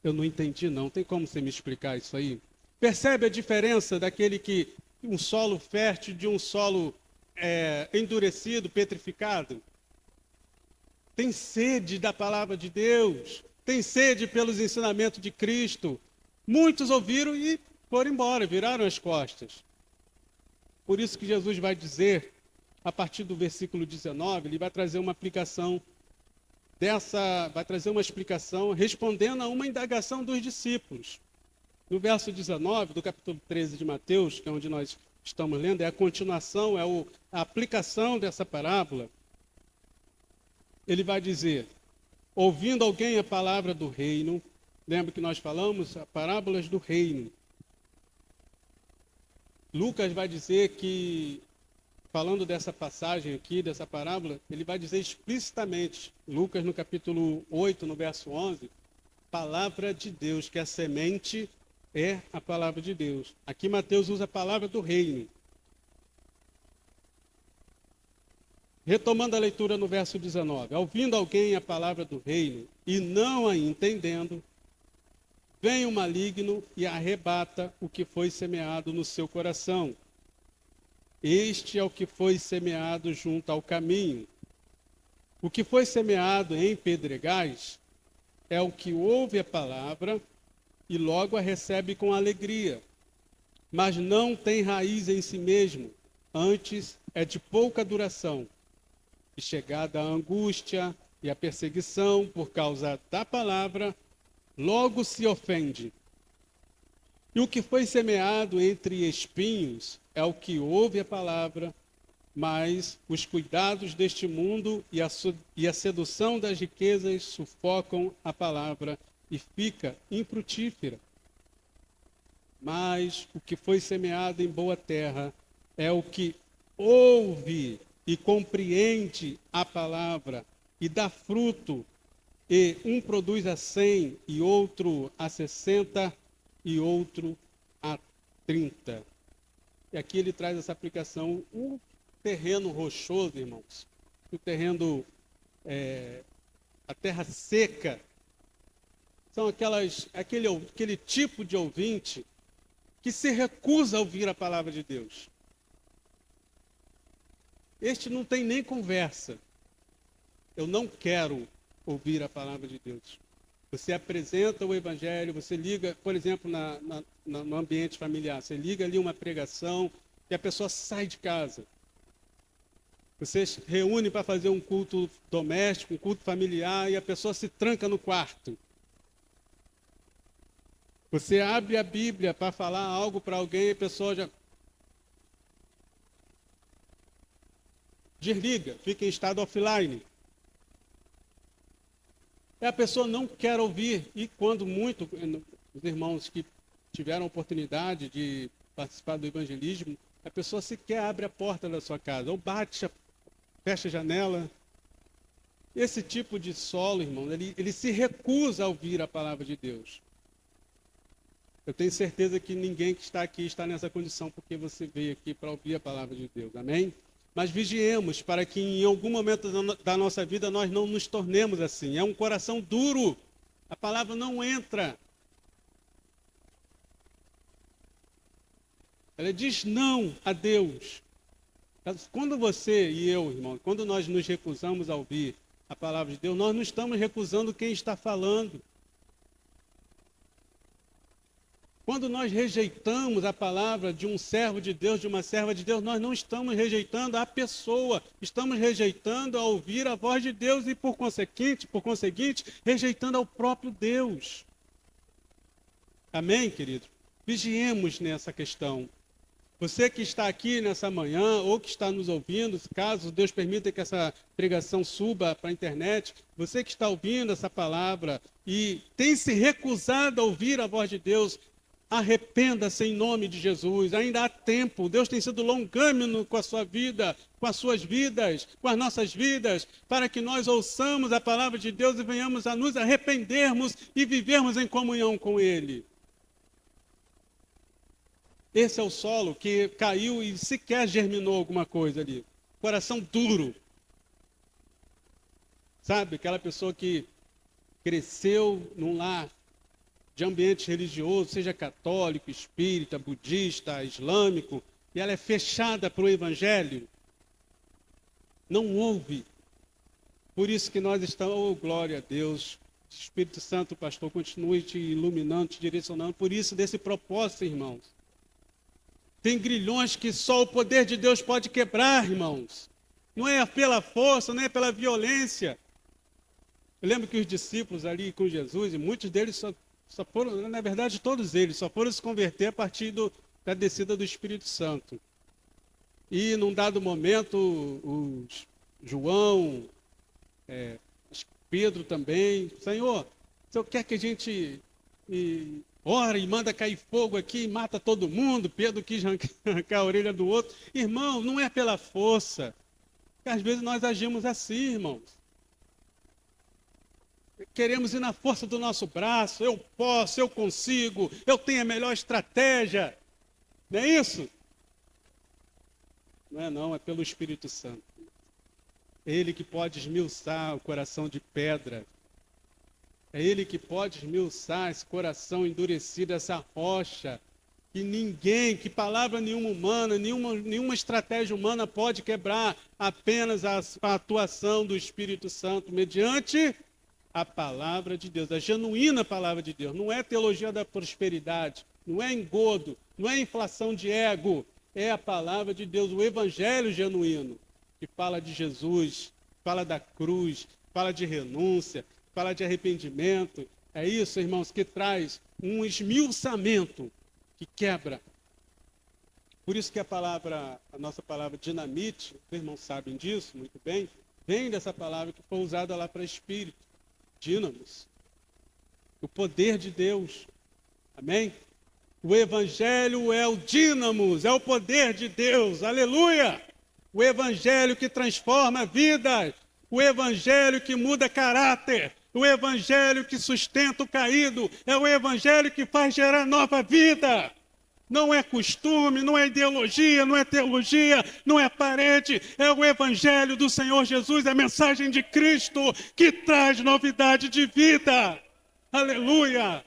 eu não entendi não, tem como você me explicar isso aí? Percebe a diferença daquele que, um solo fértil de um solo endurecido, petrificado? Tem sede da palavra de Deus, tem sede pelos ensinamentos de Cristo. Muitos ouviram e foram embora, viraram as costas. Por isso que Jesus vai dizer, a partir do versículo 19, ele vai trazer uma aplicação vai trazer uma explicação respondendo a uma indagação dos discípulos. No verso 19 do capítulo 13 de Mateus, que é onde nós estamos lendo, é a continuação, a aplicação dessa parábola. Ele vai dizer, ouvindo alguém a palavra do reino, lembra que nós falamos, as parábolas do reino. Lucas vai dizer que, falando dessa passagem aqui, dessa parábola, ele vai dizer explicitamente, Lucas no capítulo 8, no verso 11, palavra de Deus, que a semente é a palavra de Deus. Aqui Mateus usa a palavra do reino. Retomando a leitura no verso 19, ouvindo alguém a palavra do reino e não a entendendo, vem o maligno e arrebata o que foi semeado no seu coração. Este é o que foi semeado junto ao caminho. O que foi semeado em pedregais é o que ouve a palavra e logo a recebe com alegria, mas não tem raiz em si mesmo, antes é de pouca duração. E chegada a angústia e a perseguição por causa da palavra, logo se ofende. E o que foi semeado entre espinhos é o que ouve a palavra, mas os cuidados deste mundo e a sedução das riquezas sufocam a palavra e fica infrutífera. Mas o que foi semeado em boa terra é o que ouve e compreende a palavra e dá fruto, e um produz a 100, e outro a 60, e outro a 30. E aqui ele traz essa aplicação, o terreno rochoso, irmãos, o terreno, a terra seca, são aquele tipo de ouvinte que se recusa a ouvir a palavra de Deus. Este não tem nem conversa. Eu não quero ouvir a palavra de Deus. Você apresenta o evangelho, você liga, por exemplo, no ambiente familiar, você liga ali uma pregação e a pessoa sai de casa. Você se reúne para fazer um culto doméstico, um culto familiar, e a pessoa se tranca no quarto. Você abre a Bíblia para falar algo para alguém e a pessoa já desliga, fica em estado offline. A pessoa não quer ouvir, e quando muito, os irmãos que tiveram a oportunidade de participar do evangelismo, a pessoa sequer abre a porta da sua casa, ou bate, fecha a janela. Esse tipo de solo, irmão, ele se recusa a ouvir a palavra de Deus. Eu tenho certeza que ninguém que está aqui está nessa condição porque você veio aqui para ouvir a palavra de Deus, amém? Mas vigiemos para que em algum momento da nossa vida nós não nos tornemos assim. É um coração duro, a palavra não entra. Ela diz não a Deus. Quando você e eu, irmão, quando nós nos recusamos a ouvir a palavra de Deus, nós não estamos recusando quem está falando. Quando nós rejeitamos a palavra de um servo de Deus, de uma serva de Deus, nós não estamos rejeitando a pessoa, estamos rejeitando a ouvir a voz de Deus e, por conseguinte, rejeitando ao próprio Deus. Amém, querido? Vigiemos nessa questão. Você que está aqui nessa manhã, ou que está nos ouvindo, caso Deus permita que essa pregação suba para a internet, você que está ouvindo essa palavra e tem se recusado a ouvir a voz de Deus, arrependa-se em nome de Jesus. Ainda há tempo. Deus tem sido longâmino com a sua vida, com as suas vidas, com as nossas vidas, para que nós ouçamos a palavra de Deus e venhamos a nos arrependermos e vivermos em comunhão com Ele. Esse é o solo que caiu e sequer germinou alguma coisa ali. Coração duro. Sabe, aquela pessoa que cresceu num lar de ambiente religioso, seja católico, espírita, budista, islâmico, e ela é fechada para o evangelho, não ouve. Por isso que nós estamos, oh, glória a Deus, Espírito Santo, pastor, continue te iluminando, te direcionando, por isso desse propósito, irmãos. Tem grilhões que só o poder de Deus pode quebrar, irmãos. Não é pela força, não é pela violência. Eu lembro que os discípulos ali com Jesus, e muitos deles só foram, na verdade todos eles, só foram se converter a partir da descida do Espírito Santo. E num dado momento, João, Pedro também, Senhor, o Senhor quer que a gente ora e manda cair fogo aqui e mata todo mundo? Pedro quis arrancar a orelha do outro. Irmão, não é pela força. Porque às vezes nós agimos assim, irmãos. Queremos ir na força do nosso braço, eu posso, eu consigo, eu tenho a melhor estratégia. Não é isso? Não, é pelo Espírito Santo. É Ele que pode esmiuçar o coração de pedra. É Ele que pode esmiuçar esse coração endurecido, essa rocha, que palavra nenhuma humana, nenhuma estratégia humana pode quebrar, apenas a atuação do Espírito Santo, mediante a palavra de Deus, a genuína palavra de Deus. Não é teologia da prosperidade, não é engodo, não é inflação de ego, é a palavra de Deus, o evangelho genuíno, que fala de Jesus, fala da cruz, fala de renúncia, fala de arrependimento. É isso, irmãos, que traz um esmiuçamento que quebra. Por isso que a nossa palavra dinamite, os irmãos sabem disso muito bem, vem dessa palavra que foi usada lá para espírito, dínamos. O poder de Deus. Amém? O evangelho é o dínamos, é o poder de Deus. Aleluia! O evangelho que transforma vidas. O evangelho que muda caráter. O evangelho que sustenta o caído. É o evangelho que faz gerar nova vida. Não é costume, não é ideologia, não é teologia, não é parede. É o evangelho do Senhor Jesus, a mensagem de Cristo que traz novidade de vida. Aleluia!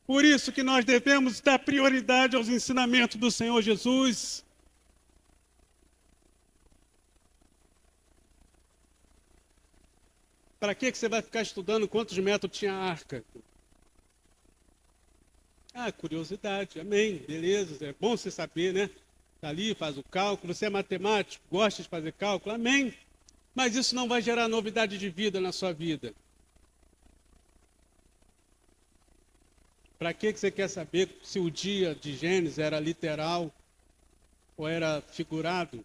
Por isso que nós devemos dar prioridade aos ensinamentos do Senhor Jesus. Para que você vai ficar estudando quantos metros tinha a arca? Curiosidade, amém, beleza, é bom você saber, né? Está ali, faz o cálculo, você é matemático, gosta de fazer cálculo, amém. Mas isso não vai gerar novidade de vida na sua vida. Para que você quer saber se o dia de Gênesis era literal ou era figurado?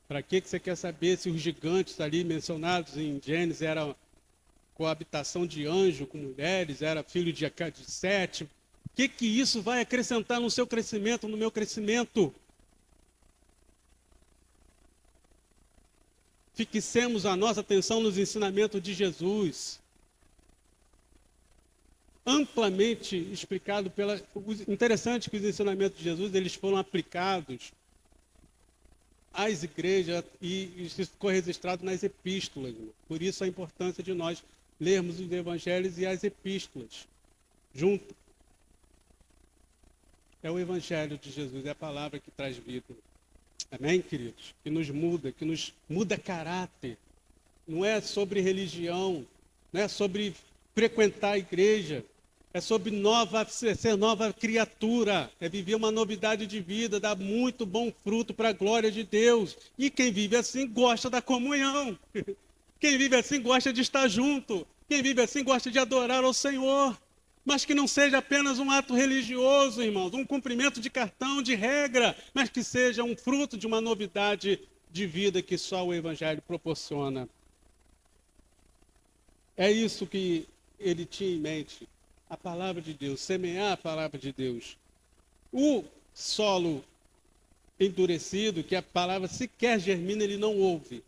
Para que você quer saber se os gigantes ali mencionados em Gênesis eram coabitação de anjo com mulheres, era filho de Sete? O que isso vai acrescentar no seu crescimento, no meu crescimento? Fixemos a nossa atenção nos ensinamentos de Jesus. Amplamente explicado interessante que os ensinamentos de Jesus, eles foram aplicados às igrejas e isso ficou registrado nas epístolas. Por isso a importância de nós lermos os evangelhos e as epístolas junto. É o evangelho de Jesus, é a palavra que traz vida. Amém, queridos? Que nos muda caráter. Não é sobre religião, não é sobre frequentar a igreja, é sobre ser nova criatura, é viver uma novidade de vida, dar muito bom fruto para a glória de Deus. E quem vive assim gosta da comunhão. Quem vive assim gosta de estar junto. Quem vive assim gosta de adorar ao Senhor. Mas que não seja apenas um ato religioso, irmãos, um cumprimento de cartão, de regra, mas que seja um fruto de uma novidade de vida que só o Evangelho proporciona. É isso que ele tinha em mente. A palavra de Deus, semear a palavra de Deus. O solo endurecido, que a palavra sequer germina, ele não ouve.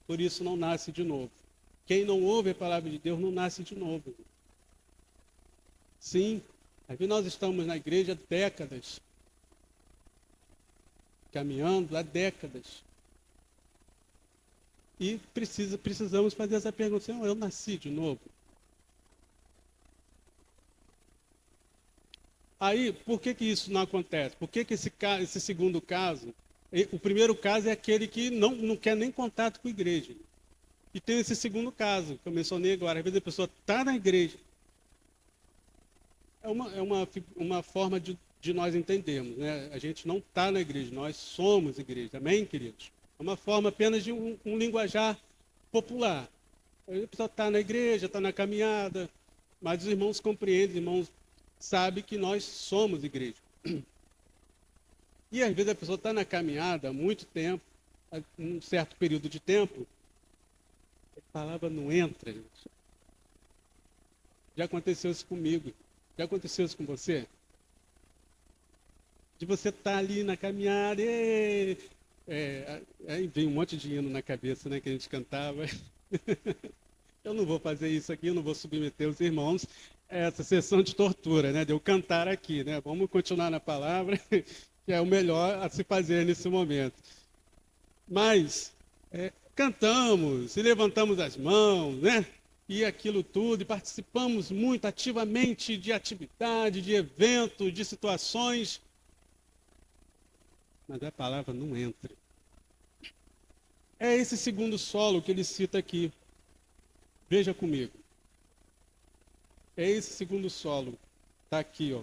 Por isso não nasce de novo. Quem não ouve a palavra de Deus não nasce de novo. Sim, aqui nós estamos na igreja há décadas. Caminhando há décadas. E precisamos fazer essa pergunta. Eu nasci de novo? Aí, por que isso não acontece? Por que esse segundo caso? O primeiro caso é aquele que não quer nem contato com a igreja. E tem esse segundo caso, que eu mencionei agora. Às vezes a pessoa está na igreja. É uma forma de nós entendermos, né? A gente não está na igreja, nós somos igreja. Amém, queridos? É uma forma apenas de um linguajar popular. A pessoa está na igreja, está na caminhada, mas os irmãos compreendem, os irmãos sabem que nós somos igreja. E às vezes a pessoa está na caminhada há muito tempo, há um certo período de tempo, a palavra não entra, gente. Já aconteceu isso comigo. Já aconteceu isso com você? De você estar ali na caminhada, aí vem um monte de hino na cabeça, né, que a gente cantava. Eu não vou fazer isso aqui, eu não vou submeter os irmãos a essa sessão de tortura, né, de eu cantar aqui, né? Vamos continuar na palavra, que é o melhor a se fazer nesse momento. Mas cantamos e levantamos as mãos, né? E aquilo tudo, e participamos muito ativamente de atividade, de eventos, de situações, mas a palavra não entra. É esse segundo solo que ele cita aqui. Veja comigo. É esse segundo solo. Está aqui, ó.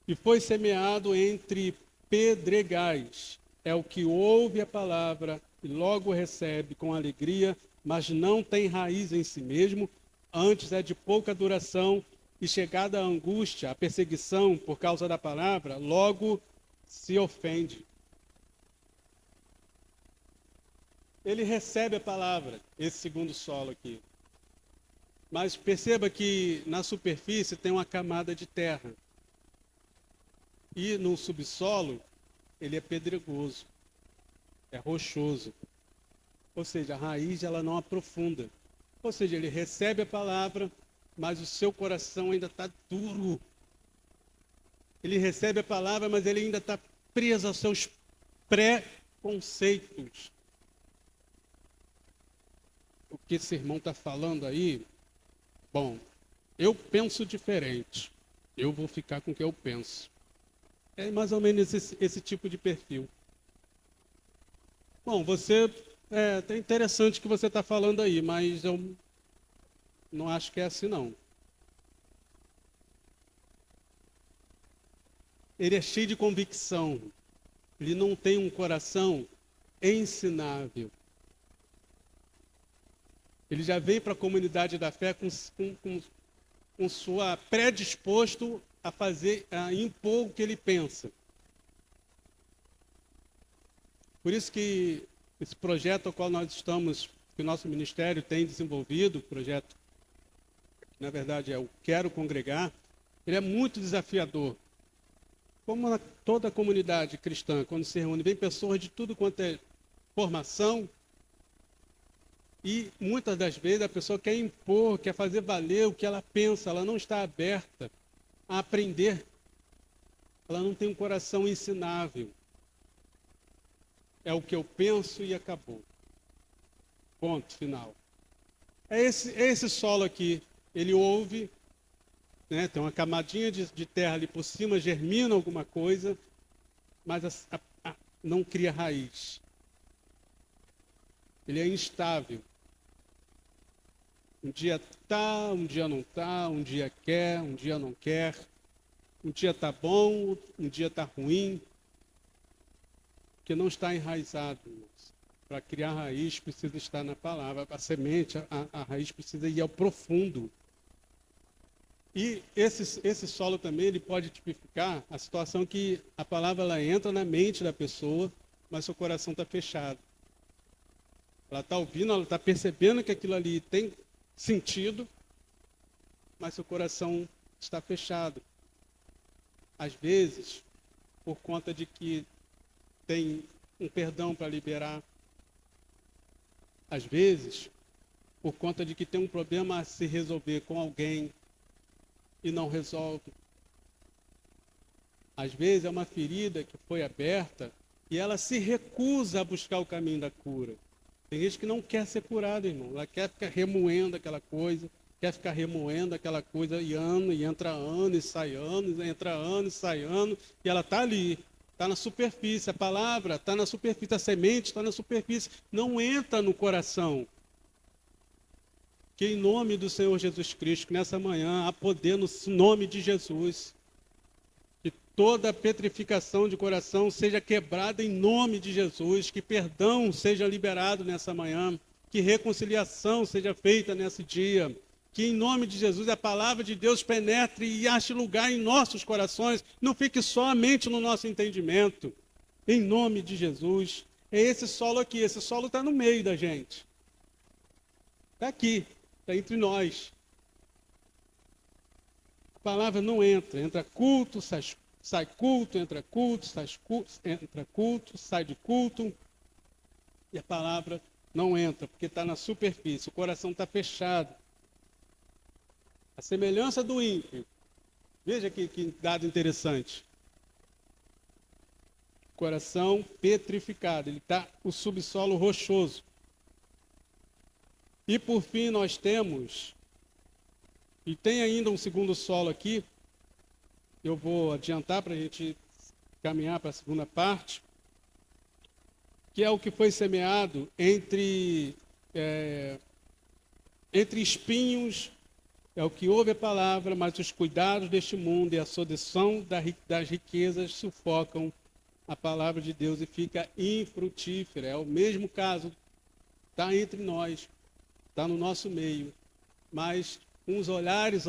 E foi semeado entre pedregais. É o que ouve a palavra e logo recebe com alegria, mas não tem raiz em si mesmo, antes é de pouca duração, e chegada a angústia, a perseguição por causa da palavra, logo se ofende. Ele recebe a palavra, esse segundo solo aqui. Mas perceba que na superfície tem uma camada de terra. E no subsolo, ele é pedregoso, é rochoso. Ou seja, a raiz ela não aprofunda. Ou seja, ele recebe a palavra, mas o seu coração ainda está duro. Ele recebe a palavra, mas ele ainda está preso aos seus preconceitos. O que esse irmão está falando aí, bom, eu penso diferente. Eu vou ficar com o que eu penso. É mais ou menos esse tipo de perfil. Bom, é interessante o que você está falando aí, mas eu não acho que é assim, não. Ele é cheio de convicção. Ele não tem um coração ensinável. Ele já vem para a comunidade da fé com sua predisposto a impor o que ele pensa. Por isso que esse projeto ao qual nós estamos, que o nosso ministério tem desenvolvido, o projeto, na verdade, é o Quero Congregar, ele é muito desafiador. Como toda a comunidade cristã, quando se reúne, vem pessoas de tudo quanto é formação, e muitas das vezes a pessoa quer impor, quer fazer valer o que ela pensa, ela não está aberta a aprender, ela não tem um coração ensinável. É o que eu penso e acabou. Ponto final. É esse solo aqui. Ele ouve, né, tem uma camadinha de terra ali por cima, germina alguma coisa, mas não cria raiz. Ele é instável. Um dia tá, um dia não tá, um dia quer, um dia não quer. Um dia tá bom, um dia tá ruim. Porque não está enraizado, irmãos. Para criar raiz precisa estar na palavra. A semente, a raiz precisa ir ao profundo. E esse solo também ele pode tipificar a situação que a palavra ela entra na mente da pessoa, mas seu coração está fechado. Ela está ouvindo, ela está percebendo que aquilo ali tem sentido, mas seu coração está fechado. Às vezes, por conta de que tem um perdão para liberar. Às vezes, por conta de que tem um problema a se resolver com alguém e não resolve. Às vezes é uma ferida que foi aberta e ela se recusa a buscar o caminho da cura. Tem gente que não quer ser curada, irmão. Ela quer ficar remoendo aquela coisa, e entra ano, e sai ano, entra ano, e sai ano, e ela está ali, está na superfície. A palavra está na superfície, a semente está na superfície, não entra no coração. Que em nome do Senhor Jesus Cristo, que nessa manhã há poder no nome de Jesus, que toda petrificação de coração seja quebrada em nome de Jesus, que perdão seja liberado nessa manhã, que reconciliação seja feita nesse dia, que em nome de Jesus a palavra de Deus penetre e ache lugar em nossos corações, não fique somente no nosso entendimento, em nome de Jesus. É esse solo aqui, esse solo está no meio da gente, está aqui. Está entre nós. A palavra não entra. Entra culto, sai culto, entra culto, sai de culto. E a palavra não entra, porque está na superfície. O coração está fechado. A semelhança do ímpio. Veja que dado interessante. Coração petrificado. Ele está o subsolo rochoso. E por fim nós temos, e tem ainda um segundo solo aqui, eu vou adiantar para a gente caminhar para a segunda parte, que é o que foi semeado entre espinhos, é o que ouve a palavra, mas os cuidados deste mundo e a sedução das riquezas sufocam a palavra de Deus e fica infrutífera. É o mesmo caso, está entre nós. Está no nosso meio, mas uns olhares,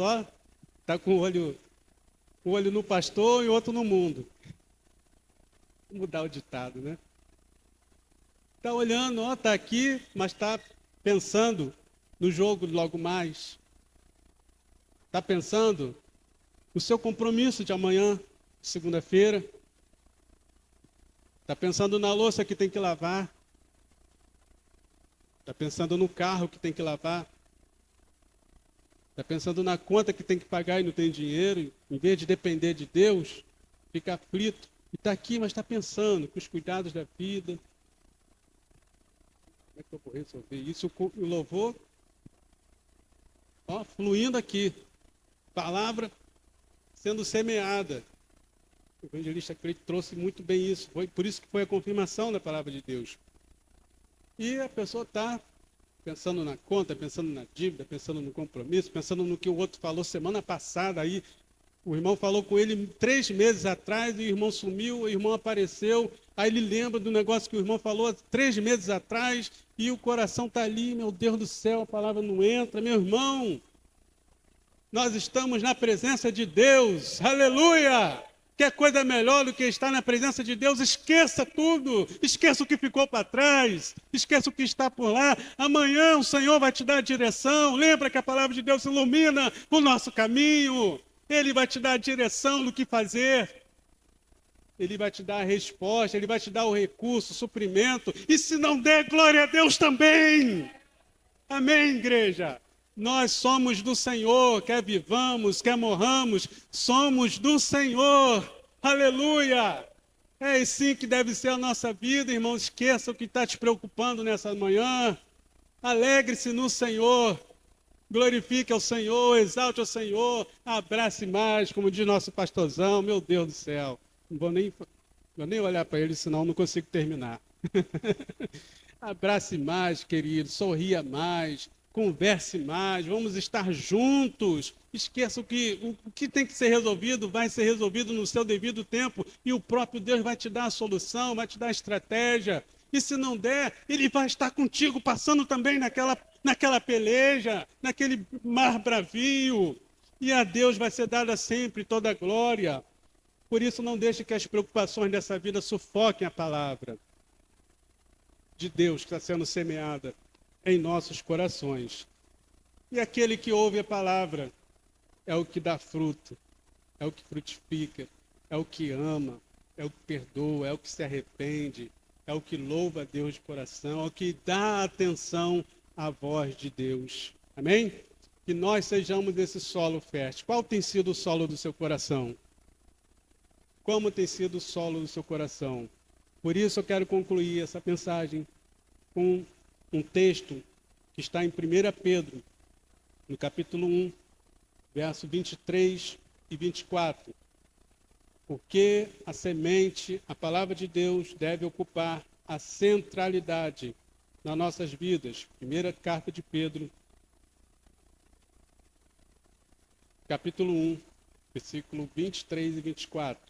está com um olho no pastor e outro no mundo. Vou mudar o ditado, né? Está olhando, está aqui, mas está pensando no jogo logo mais. Está pensando no seu compromisso de amanhã, segunda-feira. Está pensando na louça que tem que lavar. Está pensando no carro que tem que lavar. Está pensando na conta que tem que pagar e não tem dinheiro. Em vez de depender de Deus, fica aflito. E está aqui, mas está pensando com os cuidados da vida. Como é que eu vou resolver isso? O louvor, fluindo aqui. Palavra sendo semeada. O evangelista Cleide trouxe muito bem isso. Foi por isso que foi a confirmação da palavra de Deus. E a pessoa está pensando na conta, pensando na dívida, pensando no compromisso, pensando no que o outro falou semana passada. Aí o irmão falou com ele 3 meses atrás, e o irmão sumiu, o irmão apareceu. Aí ele lembra do negócio que o irmão falou 3 meses atrás, e o coração está ali, meu Deus do céu, a palavra não entra. Meu irmão, nós estamos na presença de Deus, aleluia! Quer coisa melhor do que estar na presença de Deus? Esqueça tudo, esqueça o que ficou para trás, esqueça o que está por lá. Amanhã o Senhor vai te dar a direção. Lembra que a palavra de Deus ilumina o nosso caminho. Ele vai te dar a direção do que fazer. Ele vai te dar a resposta, Ele vai te dar o recurso, o suprimento. E se não der, glória a Deus também. Amém, igreja? Nós somos do Senhor, quer vivamos, quer morramos, somos do Senhor. Aleluia! É assim que deve ser a nossa vida, irmão. Esqueça o que está te preocupando nessa manhã. Alegre-se no Senhor. Glorifique ao Senhor, exalte ao Senhor. Abrace mais, como diz nosso pastorzão. Meu Deus do céu. Não vou nem olhar para ele, senão não consigo terminar. Abrace mais, querido. Sorria mais. converse mais, vamos estar juntos. Esqueça o que tem que ser resolvido, vai ser resolvido no seu devido tempo, e o próprio Deus vai te dar a solução, vai te dar a estratégia. E se não der, Ele vai estar contigo, passando também naquela peleja, naquele mar bravio. E a Deus vai ser dada sempre toda a glória. Por isso, não deixe que as preocupações dessa vida sufoquem a palavra de Deus que está sendo semeada em nossos corações. E aquele que ouve a palavra é o que dá fruto, é o que frutifica, é o que ama, é o que perdoa, é o que se arrepende, é o que louva a Deus de coração, é o que dá atenção à voz de Deus. Amém? Que nós sejamos esse solo fértil. Qual tem sido o solo do seu coração? Como tem sido o solo do seu coração? Por isso eu quero concluir essa mensagem com um texto que está em 1 Pedro, no capítulo 1, verso 23 e 24. Porque a semente, a palavra de Deus, deve ocupar a centralidade nas nossas vidas. Primeira carta de Pedro, capítulo 1, versículo 23 e 24.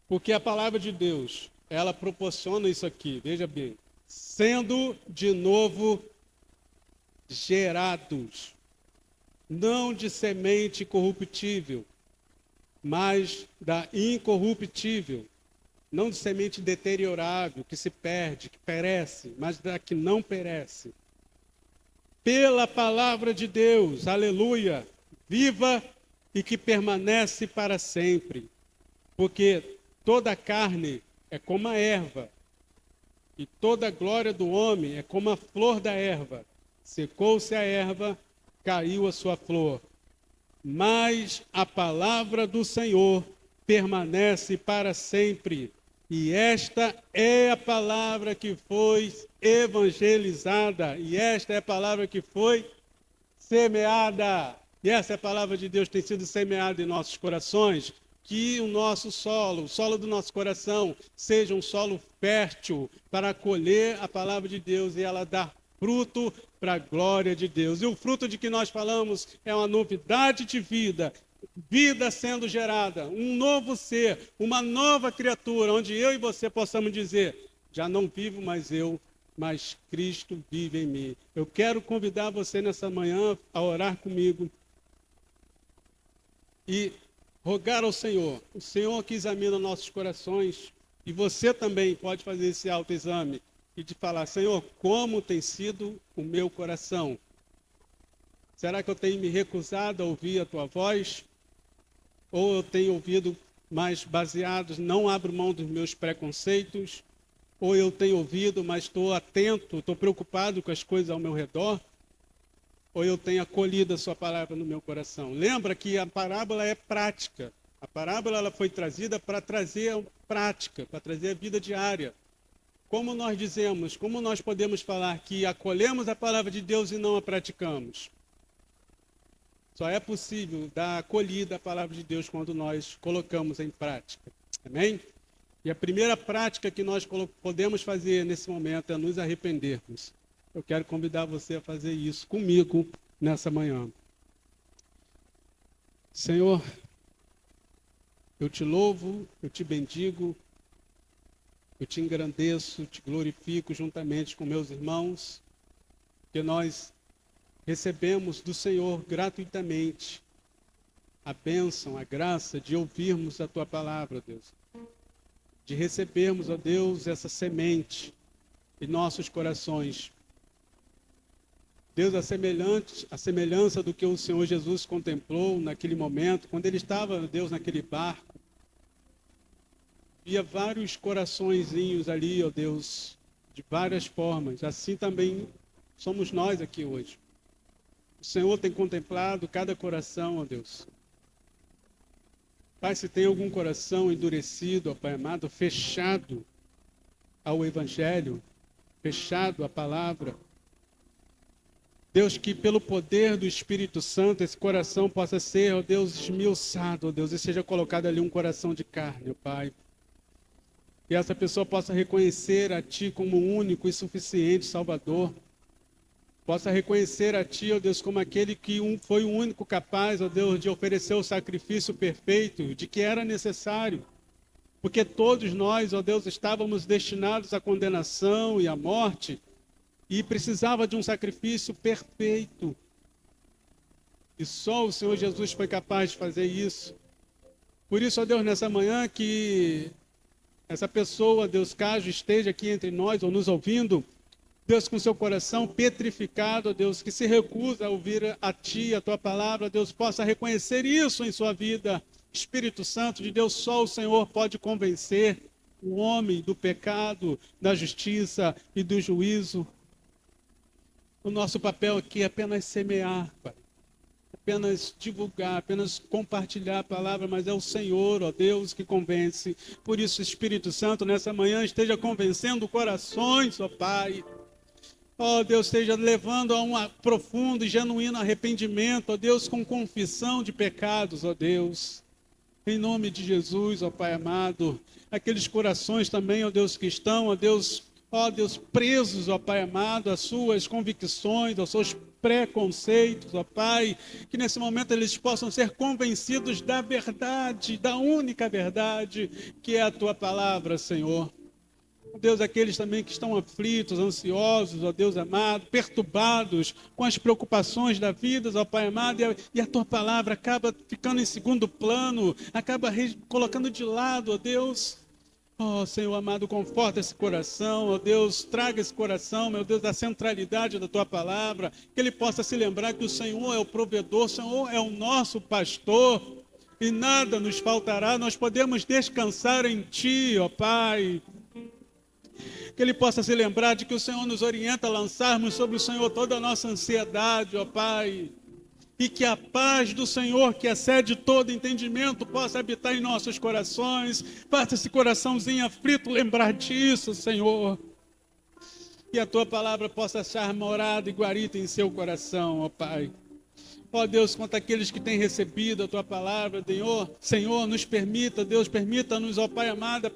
Porque a palavra de Deus, ela proporciona isso aqui, veja bem, sendo de novo gerados, não de semente corruptível, mas da incorruptível, não de semente deteriorável, que se perde, que perece, mas da que não perece. Pela palavra de Deus, aleluia, viva e que permanece para sempre. Porque toda a carne é como a erva, e toda a glória do homem é como a flor da erva. Secou-se a erva, caiu a sua flor. Mas a palavra do Senhor permanece para sempre. E esta é a palavra que foi evangelizada. E esta é a palavra que foi semeada. E essa é a palavra de Deus que tem sido semeada em nossos corações. Que o nosso solo, o solo do nosso coração, seja um solo fértil para acolher a palavra de Deus e ela dar fruto para a glória de Deus. E o fruto de que nós falamos é uma novidade de vida, vida sendo gerada, um novo ser, uma nova criatura, onde eu e você possamos dizer, já não vivo mais eu, mas Cristo vive em mim. Eu quero convidar você nessa manhã a orar comigo e rogar ao Senhor, o Senhor que examina nossos corações, e você também pode fazer esse autoexame e de falar, Senhor, como tem sido o meu coração? Será que eu tenho me recusado a ouvir a tua voz? Ou eu tenho ouvido mais baseados, não abro mão dos meus preconceitos? Ou eu tenho ouvido, mas estou atento, estou preocupado com as coisas ao meu redor? Ou eu tenho acolhido a sua palavra no meu coração? Lembra que a parábola é prática. A parábola ela foi trazida para trazer a prática, para trazer a vida diária. Como nós dizemos, como nós podemos falar que acolhemos a palavra de Deus e não a praticamos? Só é possível dar acolhida à palavra de Deus quando nós colocamos em prática. Amém? E a primeira prática que nós podemos fazer nesse momento é nos arrependermos. Eu quero convidar você a fazer isso comigo nessa manhã. Senhor, eu te louvo, eu te bendigo, eu te engrandeço, te glorifico juntamente com meus irmãos, que nós recebemos do Senhor gratuitamente a bênção, a graça de ouvirmos a tua palavra, Deus. De recebermos, ó Deus, essa semente em nossos corações. Deus, a semelhança do que o Senhor Jesus contemplou naquele momento, quando ele estava, Deus, naquele barco, via vários coraçõezinhos ali, ó Deus, de várias formas. Assim também somos nós aqui hoje. O Senhor tem contemplado cada coração, ó Deus. Pai, se tem algum coração endurecido, ó Pai amado, fechado ao Evangelho, fechado à palavra, Deus, que pelo poder do Espírito Santo, esse coração possa ser, ó Deus, esmiuçado, ó Deus, e seja colocado ali um coração de carne, ó Pai. que essa pessoa possa reconhecer a Ti como o único e suficiente Salvador, possa reconhecer a Ti, ó Deus, como aquele que foi o único capaz, ó Deus, de oferecer o sacrifício perfeito, de que era necessário, porque todos nós, ó Deus, estávamos destinados à condenação e à morte, e precisava de um sacrifício perfeito. E só o Senhor Jesus foi capaz de fazer isso. Por isso, ó Deus, nessa manhã que essa pessoa, Deus, caso esteja aqui entre nós ou nos ouvindo, Deus, com seu coração petrificado, ó Deus, que se recusa a ouvir a Ti, a Tua palavra, Deus, possa reconhecer isso em sua vida. Espírito Santo de Deus, só o Senhor pode convencer o homem do pecado, da justiça e do juízo. O nosso papel aqui é apenas semear, Pai. Apenas divulgar, apenas compartilhar a palavra, mas é o Senhor, ó Deus, que convence. Por isso, Espírito Santo, nessa manhã, esteja convencendo corações, ó Pai. Ó Deus, esteja levando a um profundo e genuíno arrependimento, ó Deus, com confissão de pecados, ó Deus. Em nome de Jesus, ó Pai amado. Aqueles corações também, ó Deus, que estão, ó Deus, presos, ó Pai amado, às suas convicções, aos seus preconceitos, ó Pai, que nesse momento eles possam ser convencidos da verdade, da única verdade, que é a Tua palavra, Senhor. Ó Deus, aqueles também que estão aflitos, ansiosos, ó Deus amado, perturbados com as preocupações da vida, ó Pai amado, e a Tua palavra acaba ficando em segundo plano, acaba colocando de lado, ó Deus. Oh, Senhor amado, conforta esse coração, ó Deus, traga esse coração, meu Deus, da centralidade da Tua palavra, que ele possa se lembrar que o Senhor é o provedor, o Senhor é o nosso pastor, e nada nos faltará, nós podemos descansar em Ti, ó Pai. Que ele possa se lembrar de que o Senhor nos orienta a lançarmos sobre o Senhor toda a nossa ansiedade, ó Pai. E que a paz do Senhor, que excede todo entendimento, possa habitar em nossos corações. Faça esse coraçãozinho aflito lembrar disso, Senhor. Que a Tua palavra possa achar morada e guarita em seu coração, ó Pai. Ó Deus, quanto àqueles que têm recebido a Tua palavra, Senhor, nos permita, Deus, permita-nos, ó Pai amado,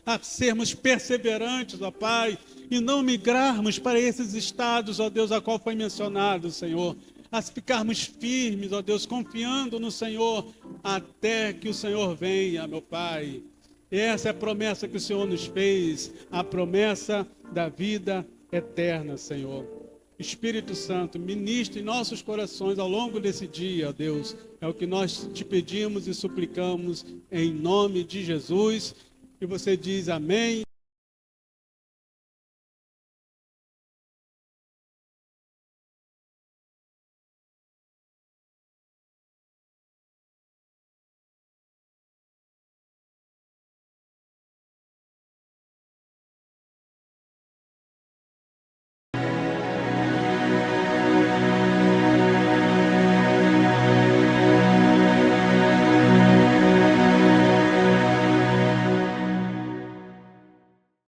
a sermos perseverantes, ó Pai, e não migrarmos para esses estados, ó Deus, a qual foi mencionado, Senhor. A ficarmos firmes, ó Deus, confiando no Senhor, até que o Senhor venha, meu Pai. Essa é a promessa que o Senhor nos fez, a promessa da vida eterna, Senhor. Espírito Santo, ministre em nossos corações ao longo desse dia, ó Deus. É o que nós te pedimos e suplicamos em nome de Jesus. E você diz amém.